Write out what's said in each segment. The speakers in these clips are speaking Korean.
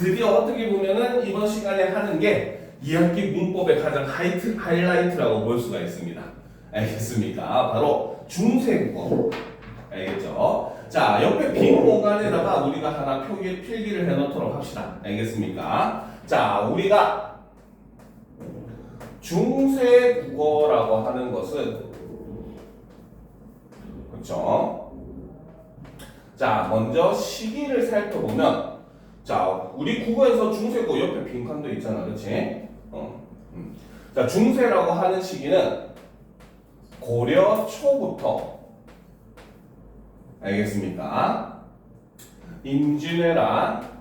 드디어 어떻게 보면은 이번 시간에 하는 게 2학기 문법의 가장 하이라이트라고 볼 수가 있습니다. 알겠습니까? 바로 중세국어. 알겠죠? 자, 옆에 빈 공간에다가 우리가 하나 필기를 해놓도록 합시다. 알겠습니까? 자, 우리가 중세국어라고 하는 것은, 그렇죠? 자, 먼저 시기를 살펴보면, 자, 우리 국어에서 중세국어 옆에 빈칸도 있잖아, 그렇지? 자, 중세라고 하는 시기는 고려 초부터, 알겠습니까? 임진왜란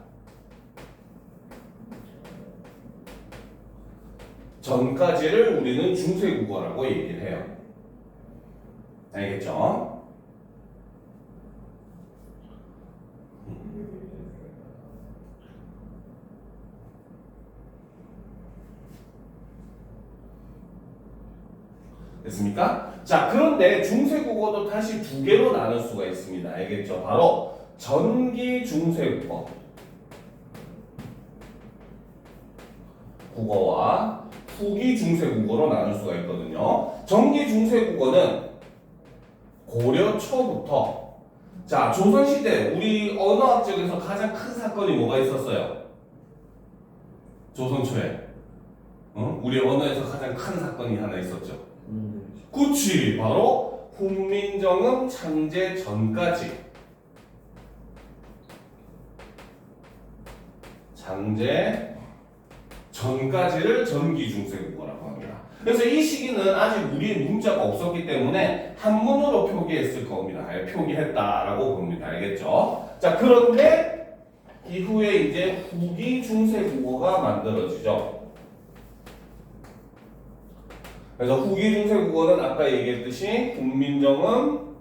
전까지를 우리는 중세국어라고 얘기를 해요. 알겠죠? 됐습니까? 자, 그런데 중세국어도 다시 두 개로 나눌 수가 있습니다. 알겠죠? 바로 전기 중세국어 국어와 후기 중세국어로 나눌 수가 있거든요. 전기 중세국어는 고려 초부터, 자, 조선시대 우리 언어학 쪽에서 가장 큰 사건이 뭐가 있었어요? 조선초에 우리 언어에서 가장 큰 사건이 하나 있었죠. 그치, 바로 훈민정음 창제 전까지, 창제 전까지를 전기중세국어라고 합니다. 그래서 이 시기는 아직 우리의 문자가 없었기 때문에 한문으로 표기했을 겁니다. 표기했다라고 봅니다. 알겠죠? 자, 그런데 이후에 이제 후기 중세국어가 만들어지죠. 그래서 후기 중세국어는 아까 얘기했듯이 훈민정음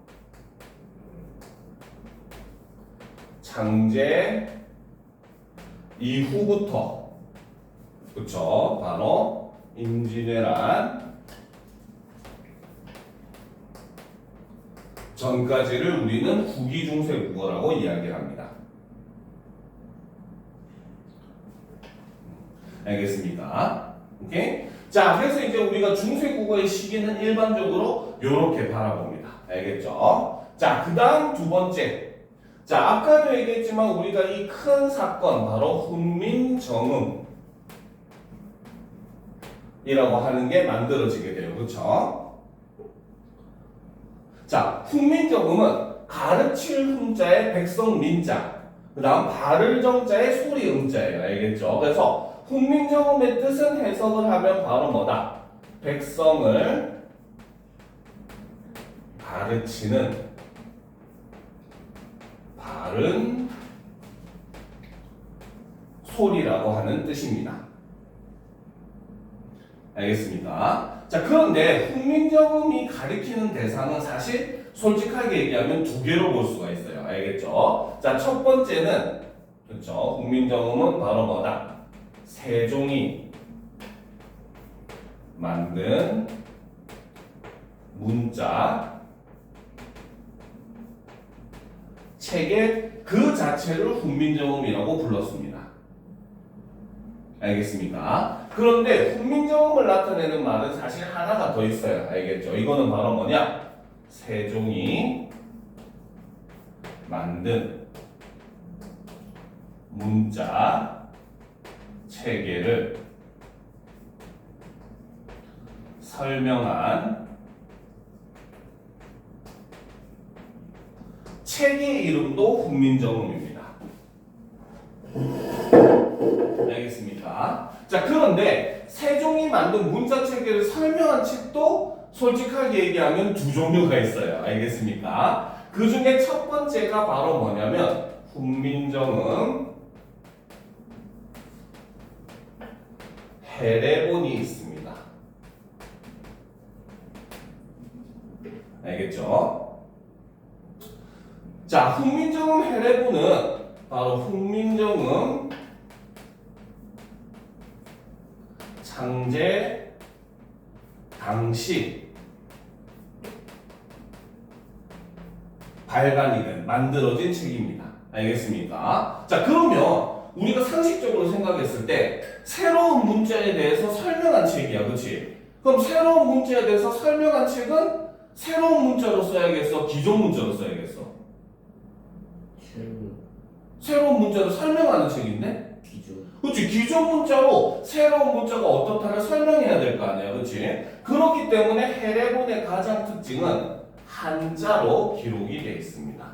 창제 이후부터, 그쵸? 바로 임진왜란 전까지를 우리는 후기 중세국어라고 이야기합니다. 알겠습니까? 오케이? 자, 그래서 이제 우리가 중세국어의 시기는 일반적으로 이렇게 바라봅니다. 알겠죠? 자, 그 다음 두 번째. 자, 아까도 얘기했지만 우리가 이 큰 사건, 바로 훈민정음이라고 하는 게 만들어지게 돼요. 그렇죠? 자, 훈민정음은 가르칠 훈자의 백성 민자, 그 다음 바를 정자의 소리 음자예요. 알겠죠? 그래서 훈민정음의 뜻은 해석을 하면 바로 뭐다? 백성을 가르치는 바른 소리라고 하는 뜻입니다. 알겠습니까? 자, 그런데 훈민정음이 가리키는 대상은 사실 솔직하게 얘기하면 두 개로 볼 수가 있어요. 알겠죠? 자, 첫 번째는, 그렇죠? 훈민정음은 바로 뭐다? 세종이 만든 문자 체계 그 자체를 훈민정음이라고 불렀습니다. 알겠습니까? 그런데 훈민정음을 나타내는 말은 사실 하나가 더 있어요. 알겠죠? 이거는 바로 뭐냐? 세종이 만든 문자 체계를 설명한 책의 이름도 훈민정음입니다. 알겠습니까? 자, 그런데 세종이 만든 문자 체계를 설명한 책도 솔직하게 얘기하면 두 종류가 있어요. 알겠습니까? 그 중에 첫 번째가 바로 뭐냐면 훈민정음 해례본이 있습니다. 알겠죠? 자, 훈민정음 해례본은 바로 훈민정음 창제 당시 발간이 된 만들어진 책입니다. 알겠습니까? 자, 그러면 우리가 상식적으로 생각했을 때 새로운 문자에 대해서 설명한 책이야, 그렇지? 그럼 새로운 문자에 대해서 설명한 책은 새로운 문자로 써야겠어, 기존 문자로 써야겠어? 새로운 문자로 설명하는 책인데? 그렇지. 기존 문자로 새로운 문자가 어떻다를 설명해야 될 거 아니야, 그렇지? 그렇기 때문에 해례본의 가장 특징은 한자로 기록이 되어 있습니다.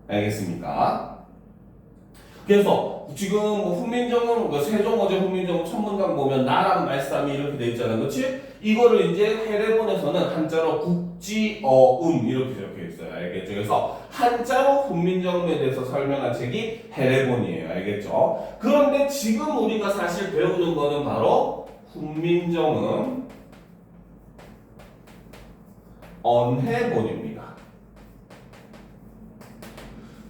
알겠습니까? 그래서 지금 뭐 훈민정음, 세종어제 훈민정음 첫 문장 보면 나란 말씀이 이렇게 돼 있잖아, 그렇지? 이거를 이제 해례본에서는 한자로 국지어음 이렇게 적혀 있어요, 알겠죠? 그래서 한자로 훈민정음에 대해서 설명한 책이 해례본이에요, 알겠죠? 그런데 지금 우리가 사실 배우는 거는 바로 훈민정음 언해본입니다.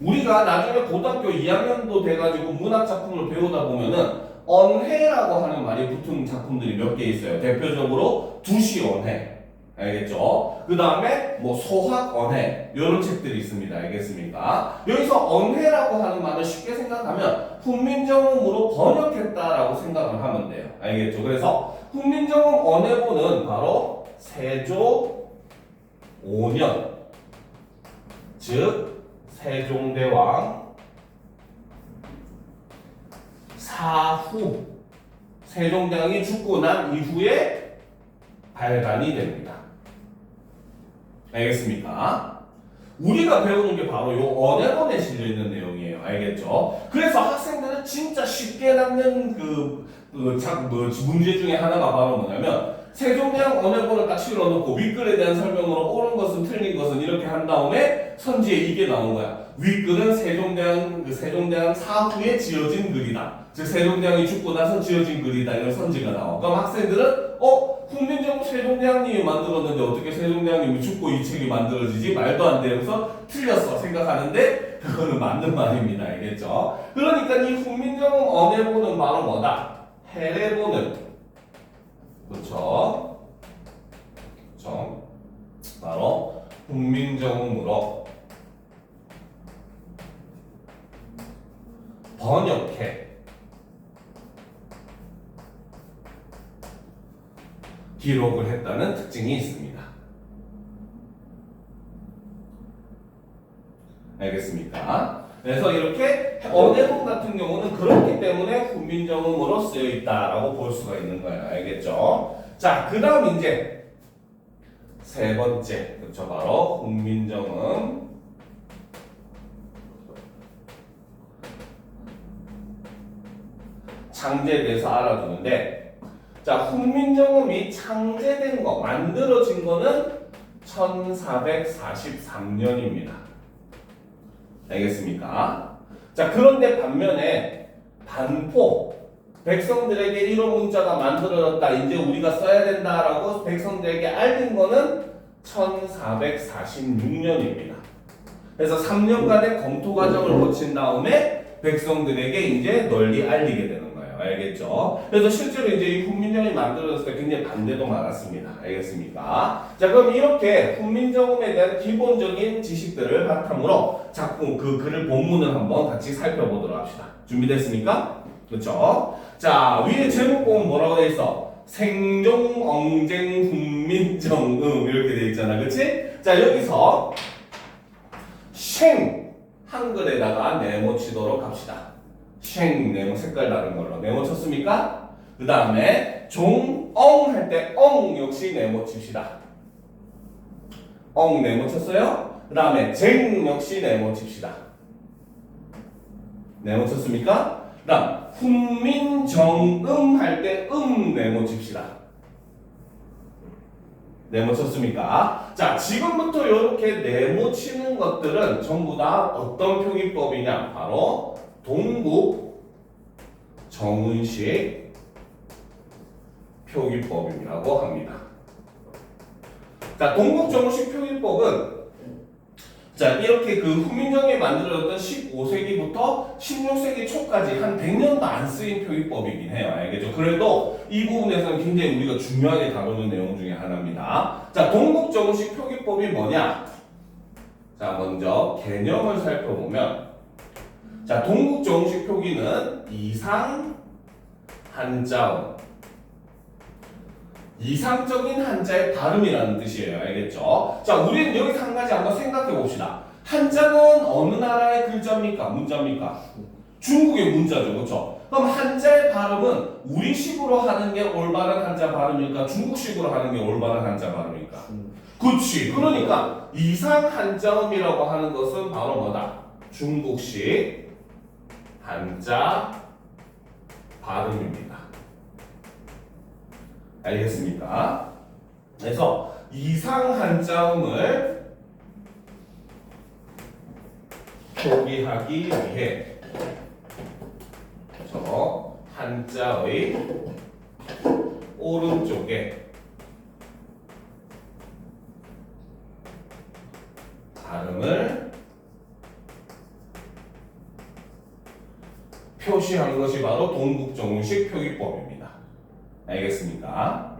우리가 나중에 고등학교 2학년도 돼가지고 문학 작품을 배우다 보면은 언해라고 하는 말이 붙은 작품들이 몇 개 있어요. 대표적으로 두시 언해, 알겠죠? 그 다음에 뭐 소학 언해 이런 책들이 있습니다. 알겠습니까? 여기서 언해라고 하는 말을 쉽게 생각하면 훈민정음으로 번역했다라고 생각을 하면 돼요. 알겠죠? 그래서 훈민정음 언해본은 바로 세조 5년, 즉 세종대왕 사후, 세종대왕이 죽고 난 이후에 발간이 됩니다. 알겠습니까? 우리가 배우는 게 바로 이 언해본에 실려있는 내용이에요. 알겠죠? 그래서 학생들은 진짜 쉽게 남는 문제 중에 하나가 바로 뭐냐면 세종대왕 언해본을 딱 실어놓고 윗글에 대한 설명으로 옳은 것은 틀린 것은 이렇게 한 다음에 선지에 이게 나온 거야. 윗글은 세종대왕 사후에 지어진 글이다. 즉 세종대왕이 죽고 나서 지어진 글이다. 이런 선지가 나와. 그럼 학생들은 훈민정음 세종대왕님이 만들었는데 어떻게 세종대왕님이 죽고 이 책이 만들어지지? 말도 안 되면서 틀렸어 생각하는데 그거는 맞는 말입니다. 알겠죠? 그러니까 이 훈민정음 언해본은 바로 뭐다? 해례본은 그렇죠? 바로 훈민정음으로 번역해 기록을 했다는 특징이 있습니다. 알겠습니까? 그래서 이렇게 언해본 같은 경우는 그렇기 때문에 훈민정음으로 쓰여 있다라고 볼 수가 있는 거예요. 알겠죠? 자, 그 다음 이제 세 번째, 그렇죠? 바로 훈민정음 창제에 대해서 알아두는데, 자, 훈민정음이 창제된 거, 만들어진 거는 1443년입니다. 알겠습니까? 자, 그런데 반면에 반포, 백성들에게 이런 문자가 만들어졌다, 이제 우리가 써야 된다라고 백성들에게 알린 거는 1446년입니다. 그래서 3년간의 검토 과정을 거친 다음에 백성들에게 이제 널리 알리게 되는 거예요. 알겠죠? 그래서 실제로 이제 이 훈민정음이 만들어졌을 때 굉장히 반대도 많았습니다. 알겠습니까? 자, 그럼 이렇게 훈민정음에 대한 기본적인 지식들을 바탕으로 작품, 그 글을 본문을 한번 같이 살펴보도록 합시다. 준비됐습니까? 그렇죠? 자, 위에 제목 보면 뭐라고 돼 있어? 생종, 엉쟁, 훈민정음 이렇게 돼 있잖아. 그치? 자, 여기서 생 한글에다가 네모치도록 합시다. 쉥 네모 색깔 다른 걸로 네모 쳤습니까? 그 다음에 종, 엉 할 때 엉 역시 네모 칩시다. 엉 네모 쳤어요? 그 다음에 쟁 역시 네모 칩시다. 네모 쳤습니까? 그 다음 훈민정음 할 때 네모 칩시다. 네모 쳤습니까? 자, 지금부터 이렇게 네모 치는 것들은 전부 다 어떤 표기법이냐? 바로 동국 정운식 표기법이라고 합니다. 자, 동국 정운식 표기법은 자, 이렇게 그 훈민정음이 만들어졌던 15세기부터 16세기 초까지 한 100년도 안 쓰인 표기법이긴 해요. 알겠죠? 그래도 이 부분에서는 굉장히 우리가 중요하게 다루는 내용 중에 하나입니다. 자, 동국 정운식 표기법이 뭐냐? 자, 먼저 개념을 살펴보면 자, 동국 정식 표기는 이상 한자음. 이상적인 한자의 발음이라는 뜻이에요. 알겠죠? 자, 우리는 여기서 한 가지 한번 생각해 봅시다. 한자는 어느 나라의 글자입니까? 문자입니까? 중국의 문자죠. 그렇죠? 그럼 한자의 발음은 우리식으로 하는 게 올바른 한자 발음일까? 중국식으로 하는 게 올바른 한자 발음일까? 그렇지. 그러니까 이상 한자음이라고 하는 것은 바로 뭐다? 중국식 한자 발음입니다. 알겠습니까? 그래서 이상 한자음을 표기하기 위해 저 한자의 오른쪽에 발음을 표시하는 것이 바로 동국정식 표기법입니다. 알겠습니까?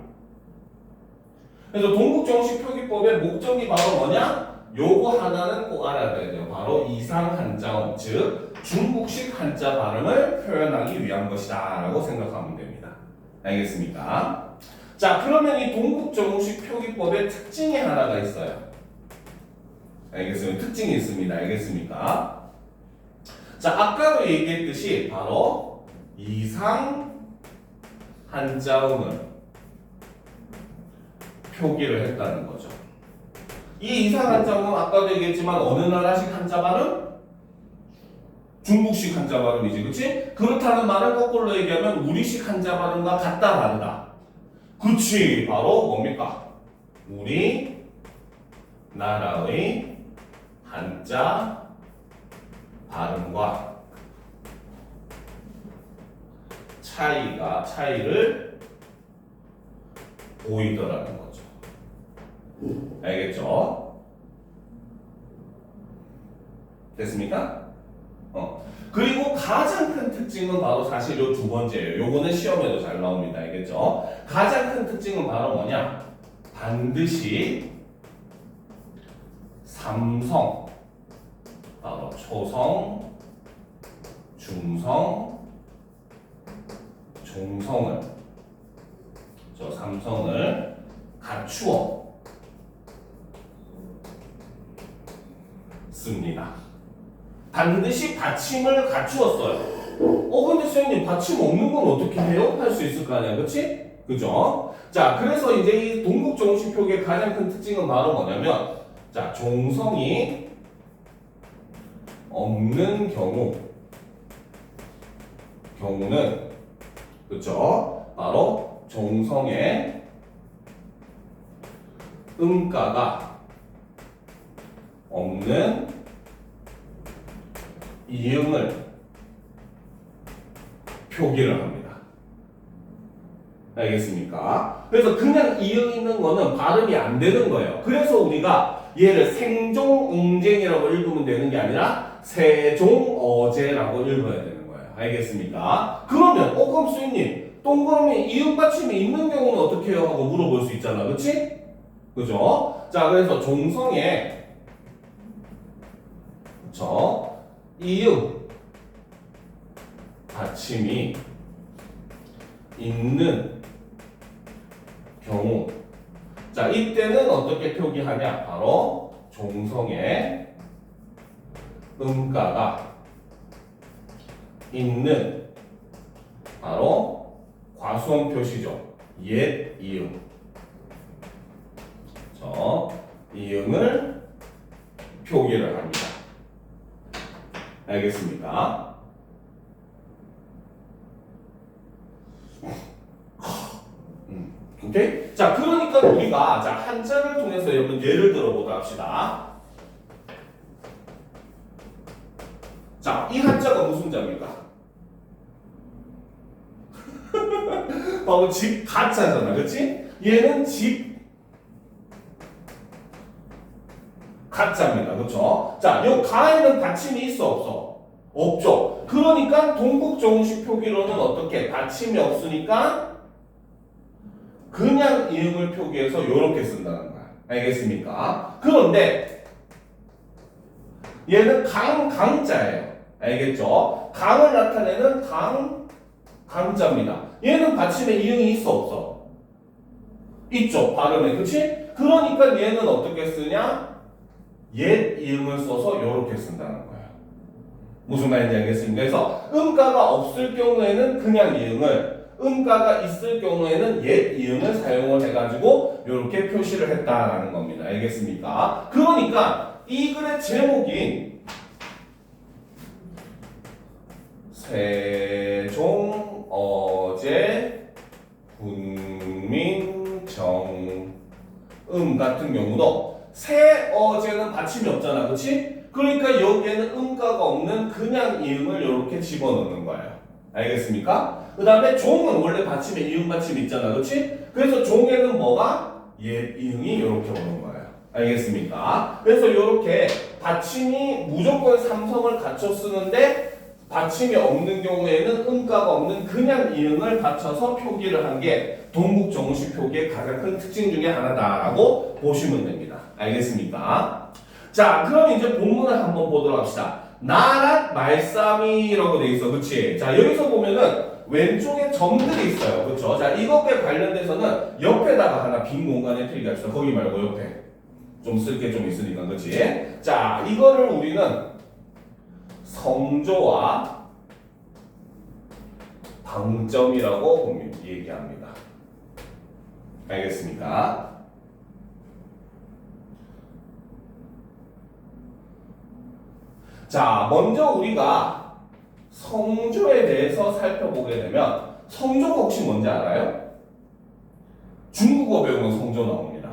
그래서 동국정식 표기법의 목적이 바로 뭐냐? 요거 하나는 꼭 알아야 돼요. 바로 이상 한자음, 즉 중국식 한자 발음을 표현하기 위한 것이다 라고 생각하면 됩니다. 알겠습니까? 자, 그러면 이 동국정식 표기법의 특징이 하나가 있어요. 알겠습니다. 특징이 있습니다. 알겠습니까? 자, 아까도 얘기했듯이 바로 이상 한자음을 표기를 했다는 거죠. 이 이상 한자음은 아까도 얘기했지만 어느 나라식 한자 발음? 중국식 한자 발음이지, 그치? 그렇다는 말은 거꾸로 얘기하면 우리식 한자 발음과 같다, 다르다. 그치, 바로 뭡니까? 우리 나라의 한자 발음과 차이를 보이더라는 거죠. 알겠죠? 됐습니까? 그리고 가장 큰 특징은 바로 사실 요 두 번째예요. 요거는 시험에도 잘 나옵니다. 알겠죠? 가장 큰 특징은 바로 뭐냐? 반드시 삼성, 바로 초성, 중성, 중성을, 저 삼성을 갖추어 씁니다. 반드시 받침을 갖추었어요. 근데 선생님 받침 없는 건 어떻게 해요? 할 수 있을 거 아니야, 그렇지? 그죠? 자, 그래서 이제 이 동국정식 표기의 가장 큰 특징은 바로 뭐냐면, 자, 종성이 없는 경우는 그죠? 바로 종성의 음가가 없는 이응을 표기를 합니다. 알겠습니까? 그래서 그냥 이응 있는 거는 발음이 안 되는 거예요. 그래서 우리가 얘를 생종응쟁이라고 읽으면 되는 게 아니라 세종어제라고 읽어야 되는 거예요. 알겠습니까? 그러면 그럼 선생님 동그라미 이응 받침이 있는 경우는 어떻게 해요? 하고 물어볼 수 있잖아. 그치? 그죠? 자, 그래서 종성에 이응 받침이 있는 경우, 자, 이때는 어떻게 표기하냐? 바로 종성에 음가가 있는 바로 과수원 표시죠. 옛 이응. 이응을 표기를 합니다. 알겠습니까? 오케이? 자, 그러니까 우리가 자, 한자를 통해서 여러분 예를 들어보자 합시다. 자, 이 한자가 무슨 자입니까? 바로 집 가자잖아, 그렇지? 얘는 집 가자입니다, 그렇죠? 자, 요 가에는 받침이 있어 없어? 없죠. 그러니까 동국정식 표기로는 어떻게 받침이 없으니까 그냥 이응을 표기해서 이렇게 쓴다는 거야. 알겠습니까? 그런데 얘는 강자예요. 알겠죠? 강을 나타내는 강자입니다. 얘는 받침에 이응이 있어 없어? 있죠. 발음에. 그치? 그러니까 얘는 어떻게 쓰냐? 옛 이응을 써서 이렇게 쓴다는 거예요. 무슨 말인지 알겠습니까? 그래서 음가가 없을 경우에는 그냥 이응을, 음가가 있을 경우에는 옛 이응을 사용을 해가지고 이렇게 표시를 했다라는 겁니다. 알겠습니까? 그러니까 이 글의 제목이 세종 어제 군민 정음 같은 경우도 세 어제는 받침이 없잖아, 그렇지? 그러니까 여기에는 음가가 없는 그냥 이응을 이렇게 집어넣는 거예요. 알겠습니까? 그 다음에 종은 원래 받침에 이응 받침이 있잖아, 그렇지? 그래서 종에는 뭐가? 옛 이응이 이렇게 오는 거예요. 알겠습니까? 그래서 이렇게 받침이 무조건 삼성을 갖춰 쓰는데 받침이 없는 경우에는 음가가 없는 그냥 이응을 받쳐서 표기를 한 게 동국정식 표기의 가장 큰 특징 중에 하나다라고 보시면 됩니다. 알겠습니까? 자, 그럼 이제 본문을 한번 보도록 합시다. 나랏 말싸미라고 돼 있어, 그치? 자, 여기서 보면은 왼쪽에 점들이 있어요, 그쵸? 자, 이것과 관련돼서는 옆에다가 하나 빈 공간에 필기합시다. 거기 말고 옆에 좀 쓸 게 좀 있으니까, 그치? 자, 이거를 우리는 성조와 방점이라고 얘기합니다. 알겠습니까? 자, 먼저 우리가 성조에 대해서 살펴보게 되면 성조가 혹시 뭔지 알아요? 중국어 배우면 성조 나옵니다.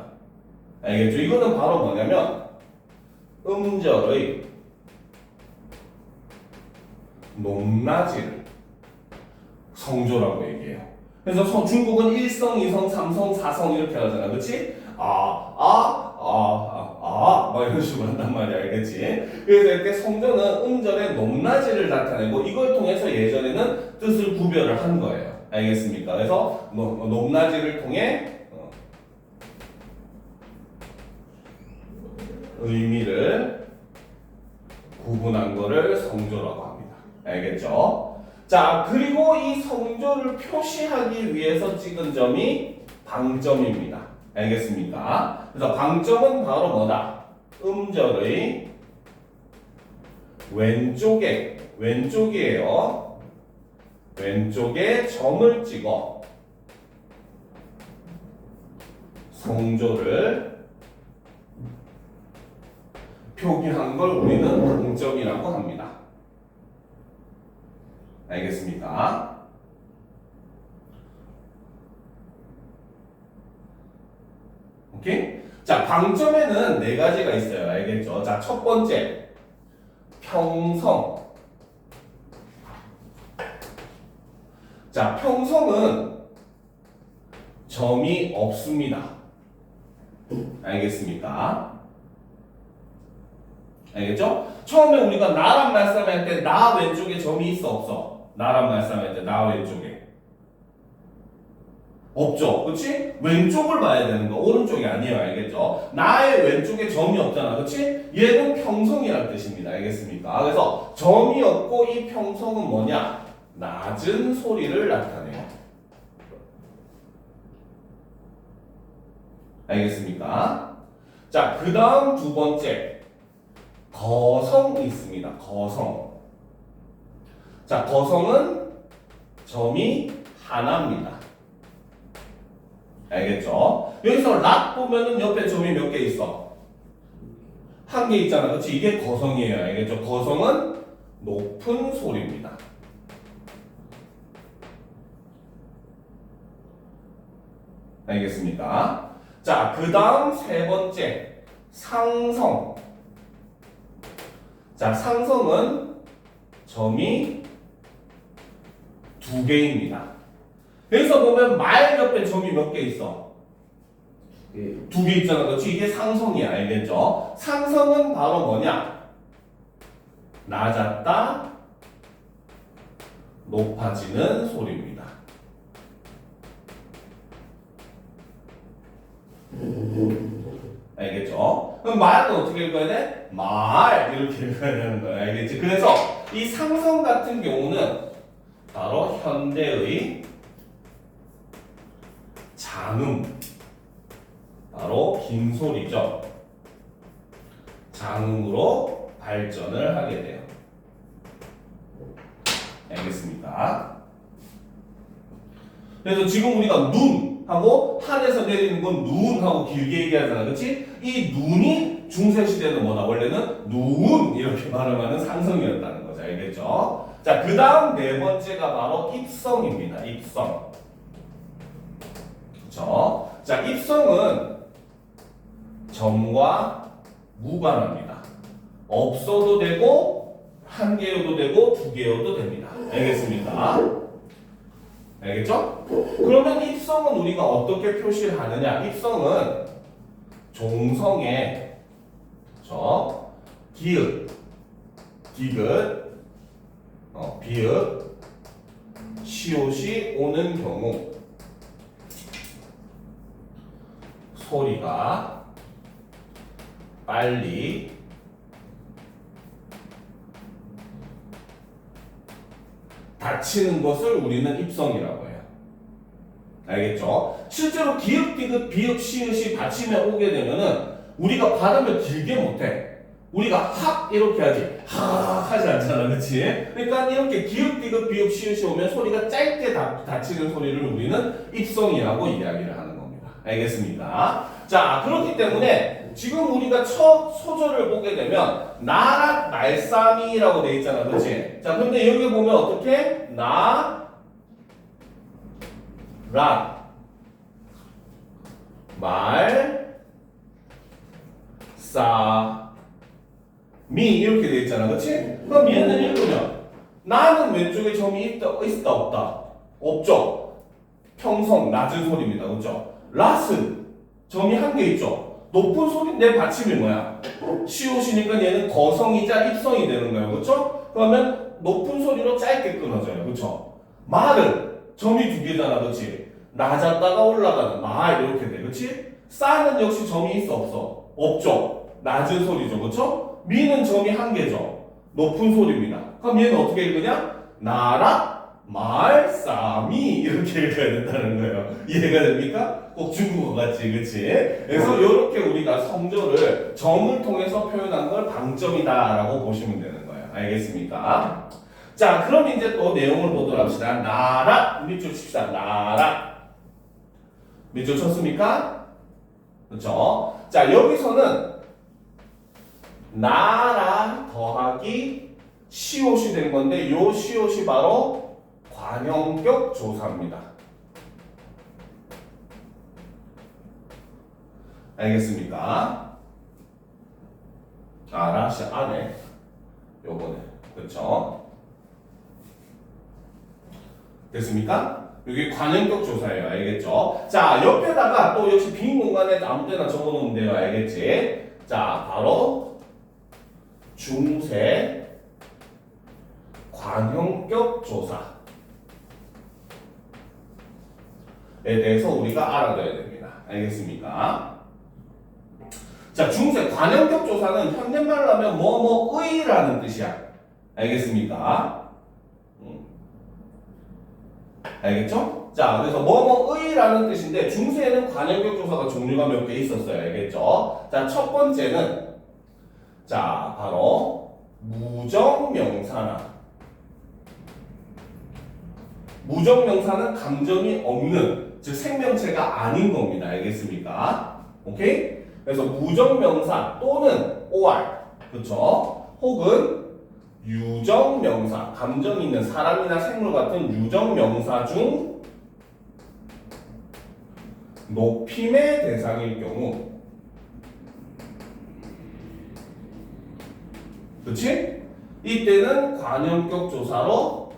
알겠죠? 이거는 바로 뭐냐면 음절의 높낮이를 성조라고 얘기해요. 그래서 중국은 1성, 2성, 3성, 4성 이렇게 하잖아. 그치? 막 이런 식으로 한단 말이야. 알겠지? 그래서 이렇게 성조는 음절의 높낮이를 나타내고 이걸 통해서 예전에는 뜻을 구별을 한 거예요. 알겠습니까? 그래서 높낮이를 통해 의미를 구분한 거를 성조라고 합니다. 알겠죠? 자, 그리고 이 성조를 표시하기 위해서 찍은 점이 방점입니다. 알겠습니까? 그래서 방점은 바로 뭐다? 음절의 왼쪽이에요. 왼쪽에 점을 찍어 성조를 표기한 걸 우리는 방점이라고 합니다. 알겠습니까? 오케이? 자, 방점에는 네 가지가 있어요. 알겠죠? 자, 첫 번째, 평성. 자, 평성은 점이 없습니다. 알겠습니까? 알겠죠? 처음에 우리가 나란 말싸움 할 때 나 왼쪽에 점이 있어 없어? 나란 말싸움 할 때 나 왼쪽에 없죠? 그치? 왼쪽을 봐야 되는 거 오른쪽이 아니에요. 알겠죠? 나의 왼쪽에 점이 없잖아. 그치? 얘는 평성이라는 뜻입니다. 알겠습니까? 그래서 점이 없고 이 평성은 뭐냐? 낮은 소리를 나타내요. 알겠습니까? 자, 그 다음 두 번째 거성이 있습니다. 거성. 자, 거성은 점이 하나입니다. 알겠죠? 여기서 락 보면은 옆에 점이 몇 개 있어? 한 개 있잖아. 그렇지? 이게 거성이에요. 알겠죠? 거성은 높은 소리입니다. 알겠습니까? 자, 그 다음 세 번째 상성. 자, 상성은 점이 두 개입니다. 여기서 보면 말 옆에 점이 몇 개 있어? 두 개 있잖아. 그렇지? 이게 상성이야. 알겠죠? 상성은 바로 뭐냐? 낮았다, 높아지는 소리입니다. 알겠죠? 그럼 말은 어떻게 읽어야 돼? 말 이렇게 읽어야 되는 거야. 알겠지? 그래서 이 상성 같은 경우는 바로 현대의 장음, 바로 긴 소리죠. 장음으로 발전을 하게 돼요. 알겠습니까? 그래서 지금 우리가 눈 하고 하늘에서 내리는 건 눈하고 길게 얘기하잖아, 그렇지? 이 눈이 중세 시대는 뭐다? 원래는 눈 이렇게 발음하는 상성이었다는 거죠, 알겠죠? 자, 그 다음 네 번째가 바로 입성입니다. 입성. 그렇죠? 자, 입성은 점과 무관합니다. 없어도 되고 한 개여도 되고 두 개여도 됩니다. 알겠습니까? 알겠죠? 그러면 입성은 우리가 어떻게 표시를 하느냐? 입성은 종성에 기읍, 디귿, 비읍, 시옷이 오는 경우 소리가 빨리 닫히는 것을 우리는 입성이라고 해요. 알겠죠? 실제로 기읍, 디귿, 비읍, 시읒이 받침에 오게 되면은 우리가 발음을 길게 못해. 우리가 학 이렇게 하지 하 하지 않잖아, 그렇지? 그러니까 이렇게 기읍, 디귿, 비읍, 시읒이 오면 소리가 짧게 닫히는 소리를 우리는 입성이라고 이야기를 하는 겁니다. 알겠습니까? 자, 그렇기 때문에 지금 우리가 첫 소절을 보게 되면 나락 말싸미라고 돼 있잖아, 그렇지? 자, 근데 여기 보면 어떻게 나락 말싸미 이렇게 돼 있잖아, 그렇지? 그럼 얘는 읽으면 나는 왼쪽에 점이 있다 없다? 없죠. 평성 낮은 소리입니다, 그렇죠? 랏은 점이 한 개 있죠. 높은 소리인데 받침이 뭐야? 시옷이니까 얘는 거성이자 입성이 되는 거예요, 그렇죠? 그러면 높은 소리로 짧게 끊어져요, 그렇죠? 말은 점이 두 개잖아, 그렇지? 낮았다가 올라가는 말 이렇게 돼, 그렇지? 싸는 역시 점이 있어 없어? 없죠. 낮은 소리죠, 그렇죠? 미는 점이 한 개죠. 높은 소리입니다. 그럼 얘는 어떻게 읽으냐? 나락 말싸미 이렇게 읽어야 된다는 거예요. 이해가 됩니까? 꼭 중국어 같지, 그치? 그래서 이렇게 우리가 성조를 점을 통해서 표현한 걸 방점이다라고 보시면 되는 거예요. 알겠습니까? 자, 그럼 이제 또 내용을 보도록 합시다. 나라 밑줄 칩시다. 나라 밑줄 쳤습니까? 그렇죠? 자, 여기서는 나라 더하기 시옷이 된 건데 요 시옷이 바로 관형격 조사입니다. 알겠습니까? 라시 안에 요거네. 그렇죠? 됐습니까? 여기 관형격 조사예요. 알겠죠? 자, 옆에다가 또 역시 빈 공간에 아무 데나 적어 놓으면 돼요. 알겠지? 자, 바로 중세 관형격 조사에 대해서 우리가 알아둬야 됩니다. 알겠습니까? 자, 중세 관형격 조사는 현대말로 하면 뭐뭐의라는 뜻이야. 알겠습니까? 알겠죠? 자, 그래서 뭐뭐의라는 뜻인데 중세에는 관형격 조사가 종류가 몇 개 있었어요. 알겠죠? 자, 첫 번째는 자, 바로 무정명사나 무정명사는 감정이 없는, 즉 생명체가 아닌 겁니다. 알겠습니까? 오케이? 그래서 무정명사 또는 or, 그렇죠? 혹은 유정명사, 감정이 있는 사람이나 생물 같은 유정명사 중 높임의 대상일 경우, 그렇지? 이때는 관형격 조사로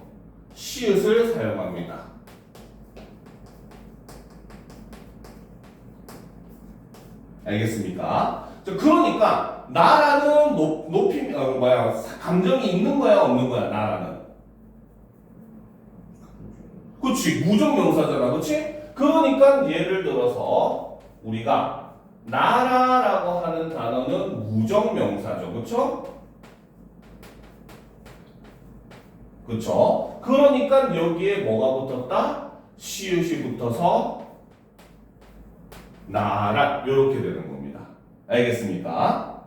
시읒을 사용합니다. 알겠습니까? 그러니까 나라는 높임 감정이 있는 거야 없는 거야? 나라는 그렇지 무정명사잖아, 그렇지? 그러니까 예를 들어서 우리가 나라라고 하는 단어는 무정명사죠, 그렇죠? 그쵸? 그러니까 여기에 뭐가 붙었다? 시옷이 붙어서 나란 이렇게 되는 겁니다. 알겠습니까?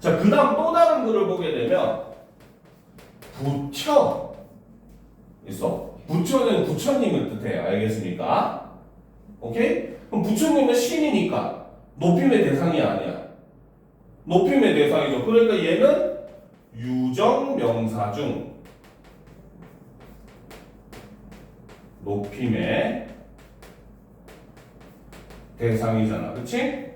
자, 그 다음 또 다른 글을 보게 되면 부처 있어. 부처는 부처님을 뜻해요. 알겠습니까? 오케이? 그럼 부처님은 신이니까 높임의 대상이 아니야. 높임의 대상이죠. 그러니까 얘는 유정명사 중 높임의 대상이잖아. 그치?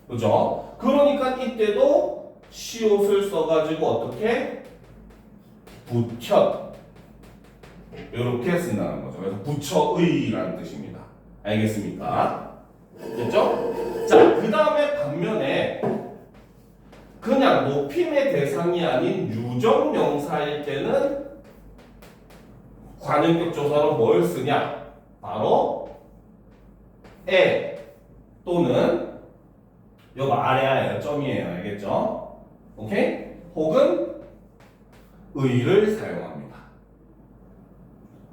그죠? 그러니까 이때도 시옷을 써가지고 어떻게? 부처 이렇게 쓴다는 거죠. 그래서 부처의라는 뜻입니다. 알겠습니까? 됐죠? 자, 그 다음에 반면에 그냥 높임의 대상이 아닌 유정명사일 때는 관용격 조사로 뭘 쓰냐? 바로 에 또는 요거 아래아예요. 점이에요. 알겠죠? 오케이? 혹은 의를 사용합니다.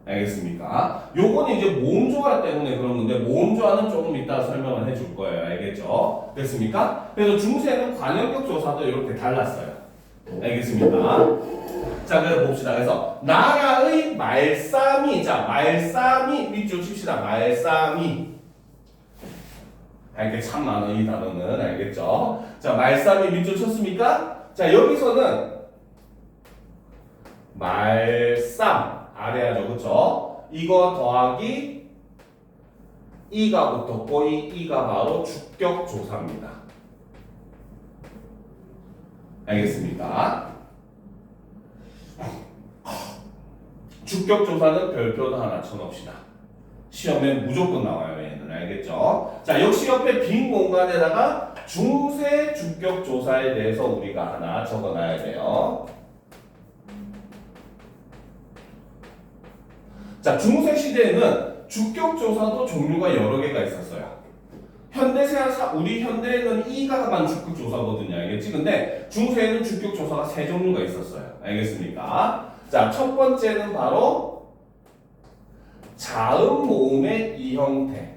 알겠습니까? 요거는 이제 모음조화 때문에 그런 건데 모음조화는 조금 이따 설명을 해줄 거예요. 알겠죠? 됐습니까? 그래서 중세는 관용격 조사도 이렇게 달랐어요. 알겠습니까? 자, 그래서 봅시다. 그래서 나라의 말싸미, 자, 말싸미 밑줄 칩시다. 말싸미. 할 게 참 많아 이 단어는. 알겠죠? 자, 말싸미 밑줄 쳤습니까? 자, 여기서는 말쌈 아래야죠, 그쵸? 이거 더하기 이가 붙었고 이가 바로 주격조사입니다. 알겠습니까? 주격조사는 별표도 하나 쳐놓읍시다. 시험에 무조건 나와요, 얘는. 알겠죠? 자, 역시 옆에 빈 공간에다가 중세 주격조사에 대해서 우리가 하나 적어놔야 돼요. 자, 중세 시대에는 주격조사도 종류가 여러 개가 있었어요. 우리 현대에는 이가만 주격조사거든요. 알겠지? 근데 중세에는 주격조사가 세 종류가 있었어요. 알겠습니까? 자, 첫 번째는 바로 자음 모음의 이 형태.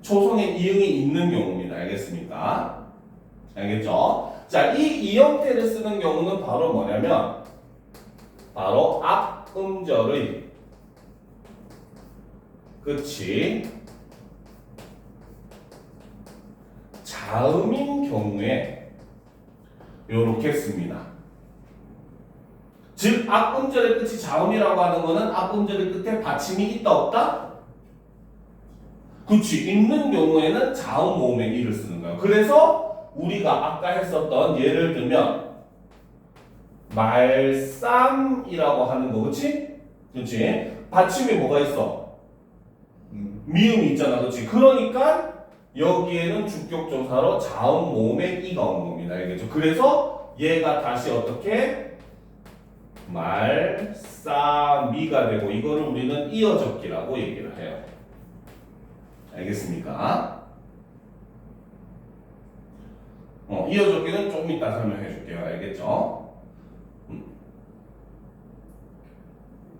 초성에 이응이 있는 경우입니다. 알겠습니까? 알겠죠? 자, 이 형태를 쓰는 경우는 바로 뭐냐면 바로 앞 음절의 끝이 자음인 경우에 이렇게 씁니다. 즉, 앞 음절의 끝이 자음이라고 하는 거는 앞 음절의 끝에 받침이 있다 없다? 그치, 있는 경우에는 자음 모음의 이를 쓰는 거예요. 그래서 우리가 아까 했었던 예를 들면 말쌈이라고 하는 거, 그치? 그치? 받침이 뭐가 있어? 미음이 있잖아, 그치? 그러니까 여기에는 주격조사로 자음 모음의 이가 온 겁니다. 알겠죠? 그래서 얘가 다시 어떻게? 말싸미가 되고 이거를 우리는 이어적기라고 얘기를 해요. 알겠습니까? 이어적기는 좀 이따 설명해 줄게요. 알겠죠?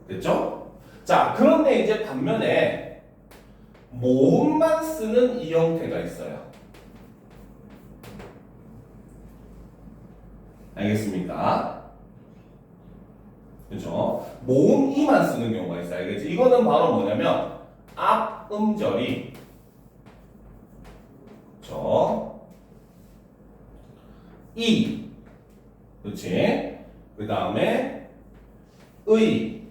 됐죠? 자, 그런데 이제 반면에 모음만 쓰는 이 형태가 있어요. 알겠습니까? 그죠? 모음 이만 쓰는 경우가 있어요. 알겠지? 이거는 바로 뭐냐면 앞 음절이 그쵸? 이 그치? 그 다음에 의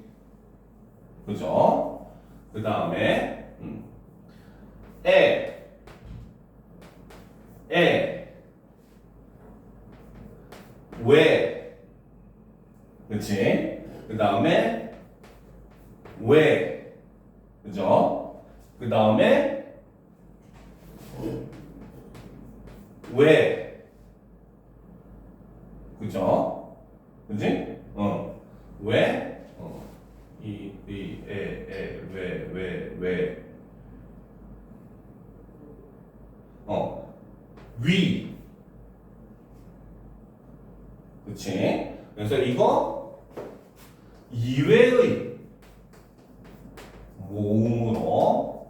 그죠? 그 다음에 에 왜 그치? 그 다음에 왜 그죠? 그 다음에 왜 그죠? 그지? 왜? 왜? 위 그치? 그래서 이거 이외의 모음으로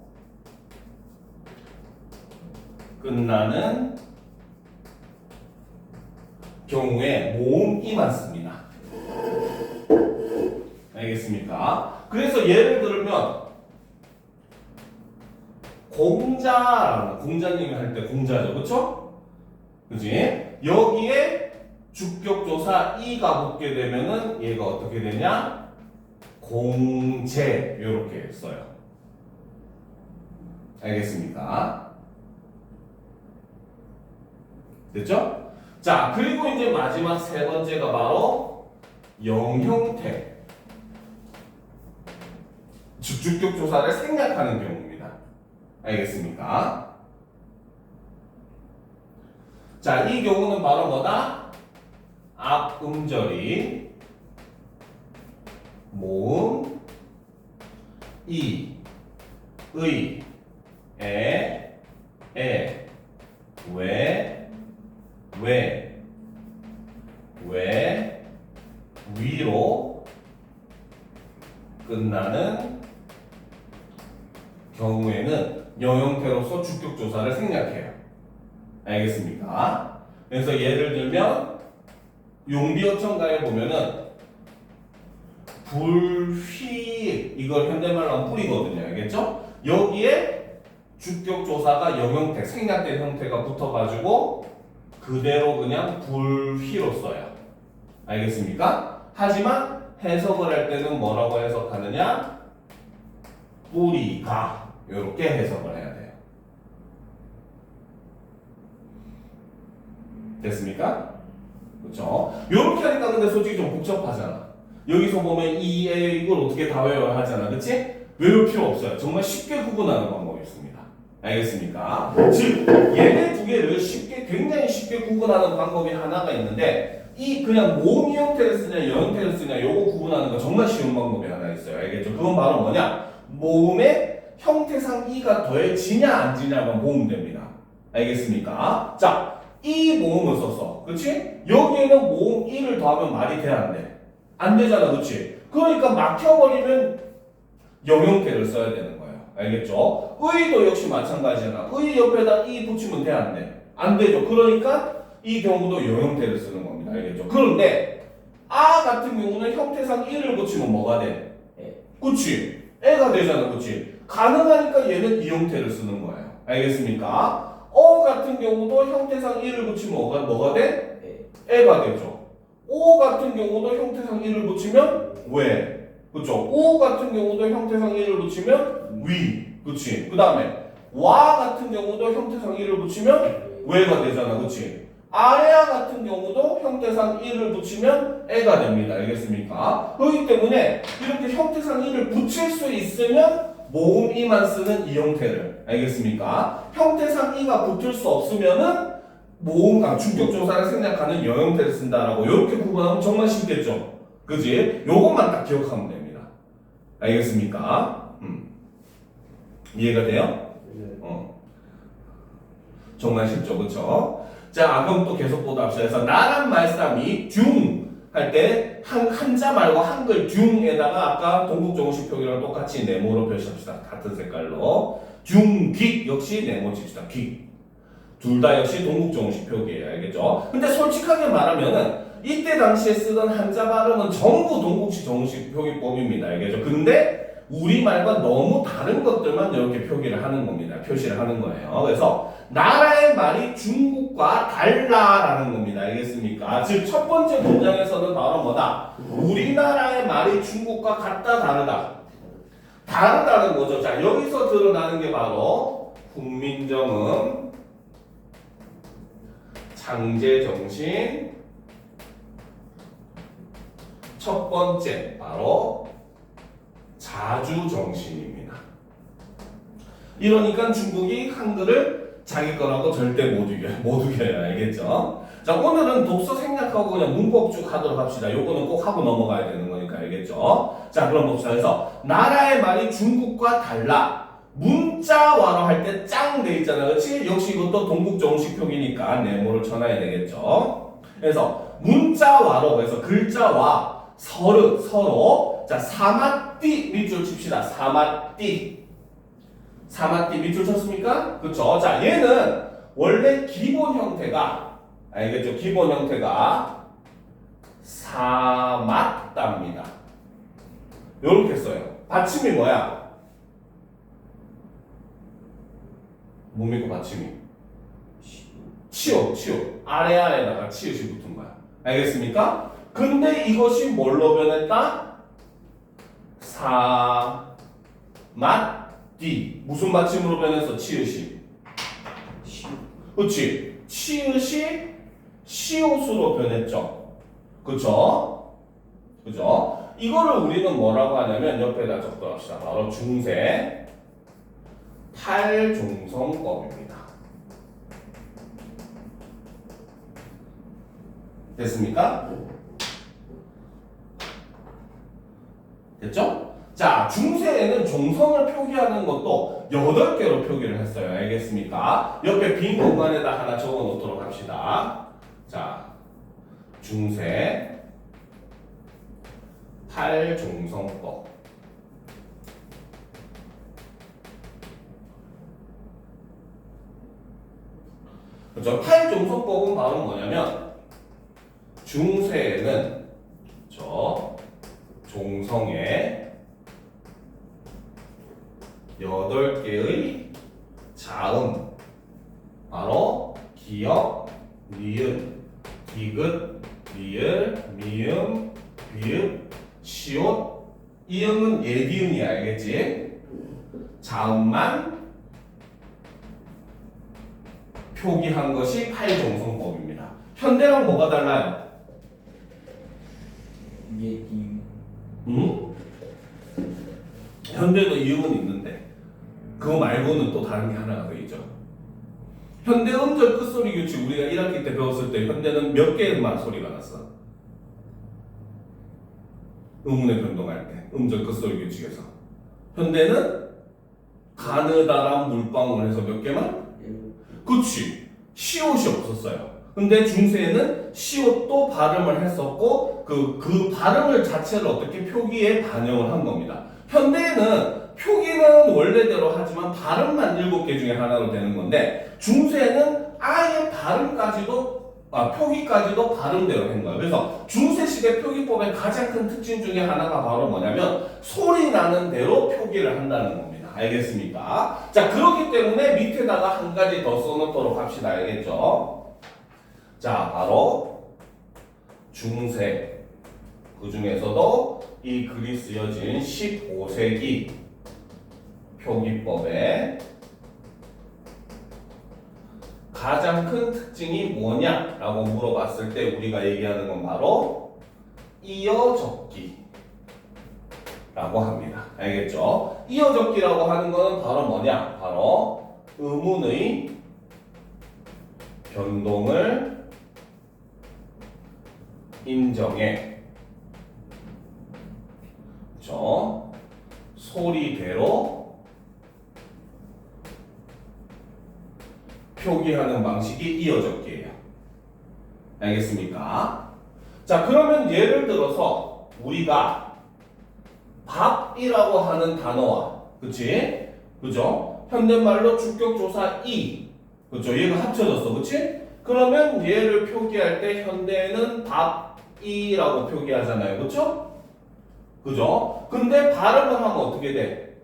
끝나는 경우에 모음이만 씁니다. 알겠습니까? 그래서 예를 들면 공자님이 할 때 공자죠, 그쵸? 그지? 여기에 주격조사 이가 붙게 되면은 얘가 어떻게 되냐? 공제 이렇게 써요. 알겠습니까? 됐죠? 자, 그리고 이제 마지막 세 번째가 바로 영형태. 주격조사를 생략하는 경우입니다. 알겠습니까? 자, 이 경우는 바로 뭐다? 앞 음절이 모음, 이, 의, 에, 왜, 위로 끝나는 경우에는 영형태로서 주격조사를 생략해요. 알겠습니까? 그래서 예를 들면 용비어천가에 보면은 불휘 이걸 현대말로 하면 뿌리거든요. 알겠죠? 여기에 주격조사가 영형태, 생략된 형태가 붙어가지고 그대로 그냥 불휘로 써요. 알겠습니까? 하지만 해석을 할 때는 뭐라고 해석하느냐? 뿌리가 이렇게 해석을 해야 돼요. 됐습니까? 그렇죠? 이렇게 하니까 근데 솔직히 좀 복잡하잖아. 여기서 보면 이걸 어떻게 다 외워야 하잖아. 그치? 외울 필요 없어요. 정말 쉽게 구분하는 방법이 있습니다. 알겠습니까? 즉 얘네 두 개를 굉장히 쉽게 구분하는 방법이 하나가 있는데 이 그냥 모음 형태를 쓰냐 영형태를 쓰냐 요거 구분하는 거 정말 쉬운 방법이 하나 있어요. 알겠죠? 그건 바로 뭐냐? 모음의 형태상 이가 더해지냐 안 지냐만 보면 됩니다. 알겠습니까? 자, 이 모음을 썼어. 그치? 여기에는 모음 이를 더하면 말이 돼 안 돼? 안 되잖아. 그치? 그러니까 막혀버리면 영형태를 써야 되는 거예요. 알겠죠? 의도 역시 마찬가지잖아. 의 옆에다 이 붙이면 돼 안 돼? 안 되죠. 그러니까 이 경우도 영형태를 쓰는 겁니다. 알겠죠? 그런데 아 같은 경우는 형태상 이를 붙이면 뭐가 돼? 그치? 애가 되잖아. 그치? 가능하니까 얘는 이 형태를 쓰는 거예요. 알겠습니까? 어 같은 경우도 형태상 이를 붙이면 뭐가 돼? 애가 되죠. 오 같은 경우도 형태상 이를 붙이면 왜? 그쵸? 오 같은 경우도 형태상 이를 붙이면 위. 그치? 그 다음에 와 같은 경우도 형태상 이를 붙이면 왜가 되잖아. 그치? 아래야 같은 경우도 형태상 이를 붙이면 애가 됩니다. 알겠습니까? 그렇기 때문에 이렇게 형태상 이를 붙일 수 있으면 모음 이만 쓰는 이 형태를. 알겠습니까? 형태상 이가 붙을 수 없으면은 모음과 주격조사를 생략하는 영형태를 쓴다라고 이렇게 구분하면 정말 쉽겠죠? 그지? 요것만 딱 기억하면 됩니다. 알겠습니까? 이해가 돼요? 정말 쉽죠? 그쵸? 자, 그럼 또 계속 보다 합시다. 그래서 나란 말싸미 듀 할 때 한자 말고 한글 듀에다가 아까 동국정식 표기랑 똑같이 네모로 표시합시다. 같은 색깔로. 듀귀 역시 네모 칩시다. 귀. 둘 다 역시 동국정식 표기예요. 알겠죠? 근데 솔직하게 말하면은 이때 당시에 쓰던 한자 발음은 전부 동국식 정식 표기법입니다. 알겠죠? 근데 우리말과 너무 다른 것들만 이렇게 표기를 하는 겁니다. 표시를 하는 거예요. 그래서 나라의 말이 중국과 달라라는 겁니다. 알겠습니까? 즉 첫 번째 문장에서는 바로 뭐다? 우리나라의 말이 중국과 같다 다르다. 다르다는 거죠. 자, 여기서 드러나는 게 바로 국민정음, 창제정신, 첫 번째 바로 자주정신입니다. 이러니까 중국이 한글을 자기 거라고 절대 못 이겨요. 알겠죠? 자, 오늘은 독서 생략하고 그냥 문법 쭉 하도록 합시다. 요거는 꼭 하고 넘어가야 되는 거니까. 알겠죠? 자, 그럼 봅시다. 그래서 나라의 말이 중국과 달라. 문자화로 할 때 짱 돼 있잖아. 그렇지? 역시 이것도 동국정식 표기니까 네모를 쳐놔야 되겠죠? 그래서 문자와로 해서 글자와 서로 자 사마띠 밑줄 칩시다. 사마띠 밑줄 쳤습니까? 그쵸? 자 얘는 원래 기본 형태가 알겠죠? 기본 형태가 사맞답니다. 요렇게 써요. 받침이 뭐야? 뭡니까 받침이? 치읓. 아래에다가 치읓이 붙은 거야. 알겠습니까? 근데 이것이 뭘로 변했다? 사맞띠. 무슨 받침으로 변했어? 치읓이. 그렇지. 치읓이 시옷으로 변했죠. 그쵸? 그죠? 이거를 우리는 뭐라고 하냐면 옆에다 적도록 합시다. 바로 중세 팔종성법입니다. 됐습니까? 됐죠? 자, 중세에는 종성을 표기하는 것도 8개로 표기를 했어요. 알겠습니까? 옆에 빈 공간에다 하나 적어 놓도록 합시다. 자, 중세 팔종성법. 그렇죠? 팔종성법은 바로 뭐냐면 중세에는 종성에 8개의 자음 바로 기역, 니은, 디귿, 리을, 미음, 비읍, 시옷, 이음은 예디음이야. 알겠지? 자음만 표기한 것이 팔종성법입니다. 현대랑 뭐가 달라요? 예기. 응? 현대도 이음은 있는데 그거 말고는 또 다른 게 하나가 더 있죠. 현대 음절 끝소리 규칙 우리가 1학기 때 배웠을 때 현대는 몇 개만 소리가 났어? 음운에 변동할 때 음절 끝소리 규칙에서 현대는 가느다란 물방울 해서 몇 개만? 그치. 시옷이 없었어요. 근데 중세에는 시옷도 발음을 했었고 그 발음을 자체를 어떻게 표기에 반영을 한 겁니다. 현대에는 표기는 원래대로 하지만 발음만 7개 중에 하나로 되는 건데 중세에는 아예 표기까지도 발음대로 한 거예요. 그래서 중세식의 표기법의 가장 큰 특징 중에 하나가 바로 뭐냐면 소리 나는 대로 표기를 한다는 겁니다. 알겠습니까? 자, 그렇기 때문에 밑에다가 한 가지 더 써놓도록 합시다. 알겠죠? 자, 바로 중세. 그 중에서도 이 글이 쓰여진 15세기 표기법의 가장 큰 특징이 뭐냐라고 물어봤을 때 우리가 얘기하는 건 바로 이어적기라고 합니다. 알겠죠? 이어적기라고 하는 건 바로 뭐냐? 바로 음운의 변동을 인정해. 그렇죠? 소리대로 표기하는 방식이 이어적기예요. 알겠습니까? 자, 그러면 예를 들어서 우리가 밥이라고 하는 단어와 그치? 그죠? 현대말로 주격조사 이 그죠? 얘가 합쳐졌어. 그치? 그러면 얘를 표기할 때 현대에는 밥이라고 표기하잖아요. 그쵸? 그죠? 근데 발음을 하면 어떻게 돼?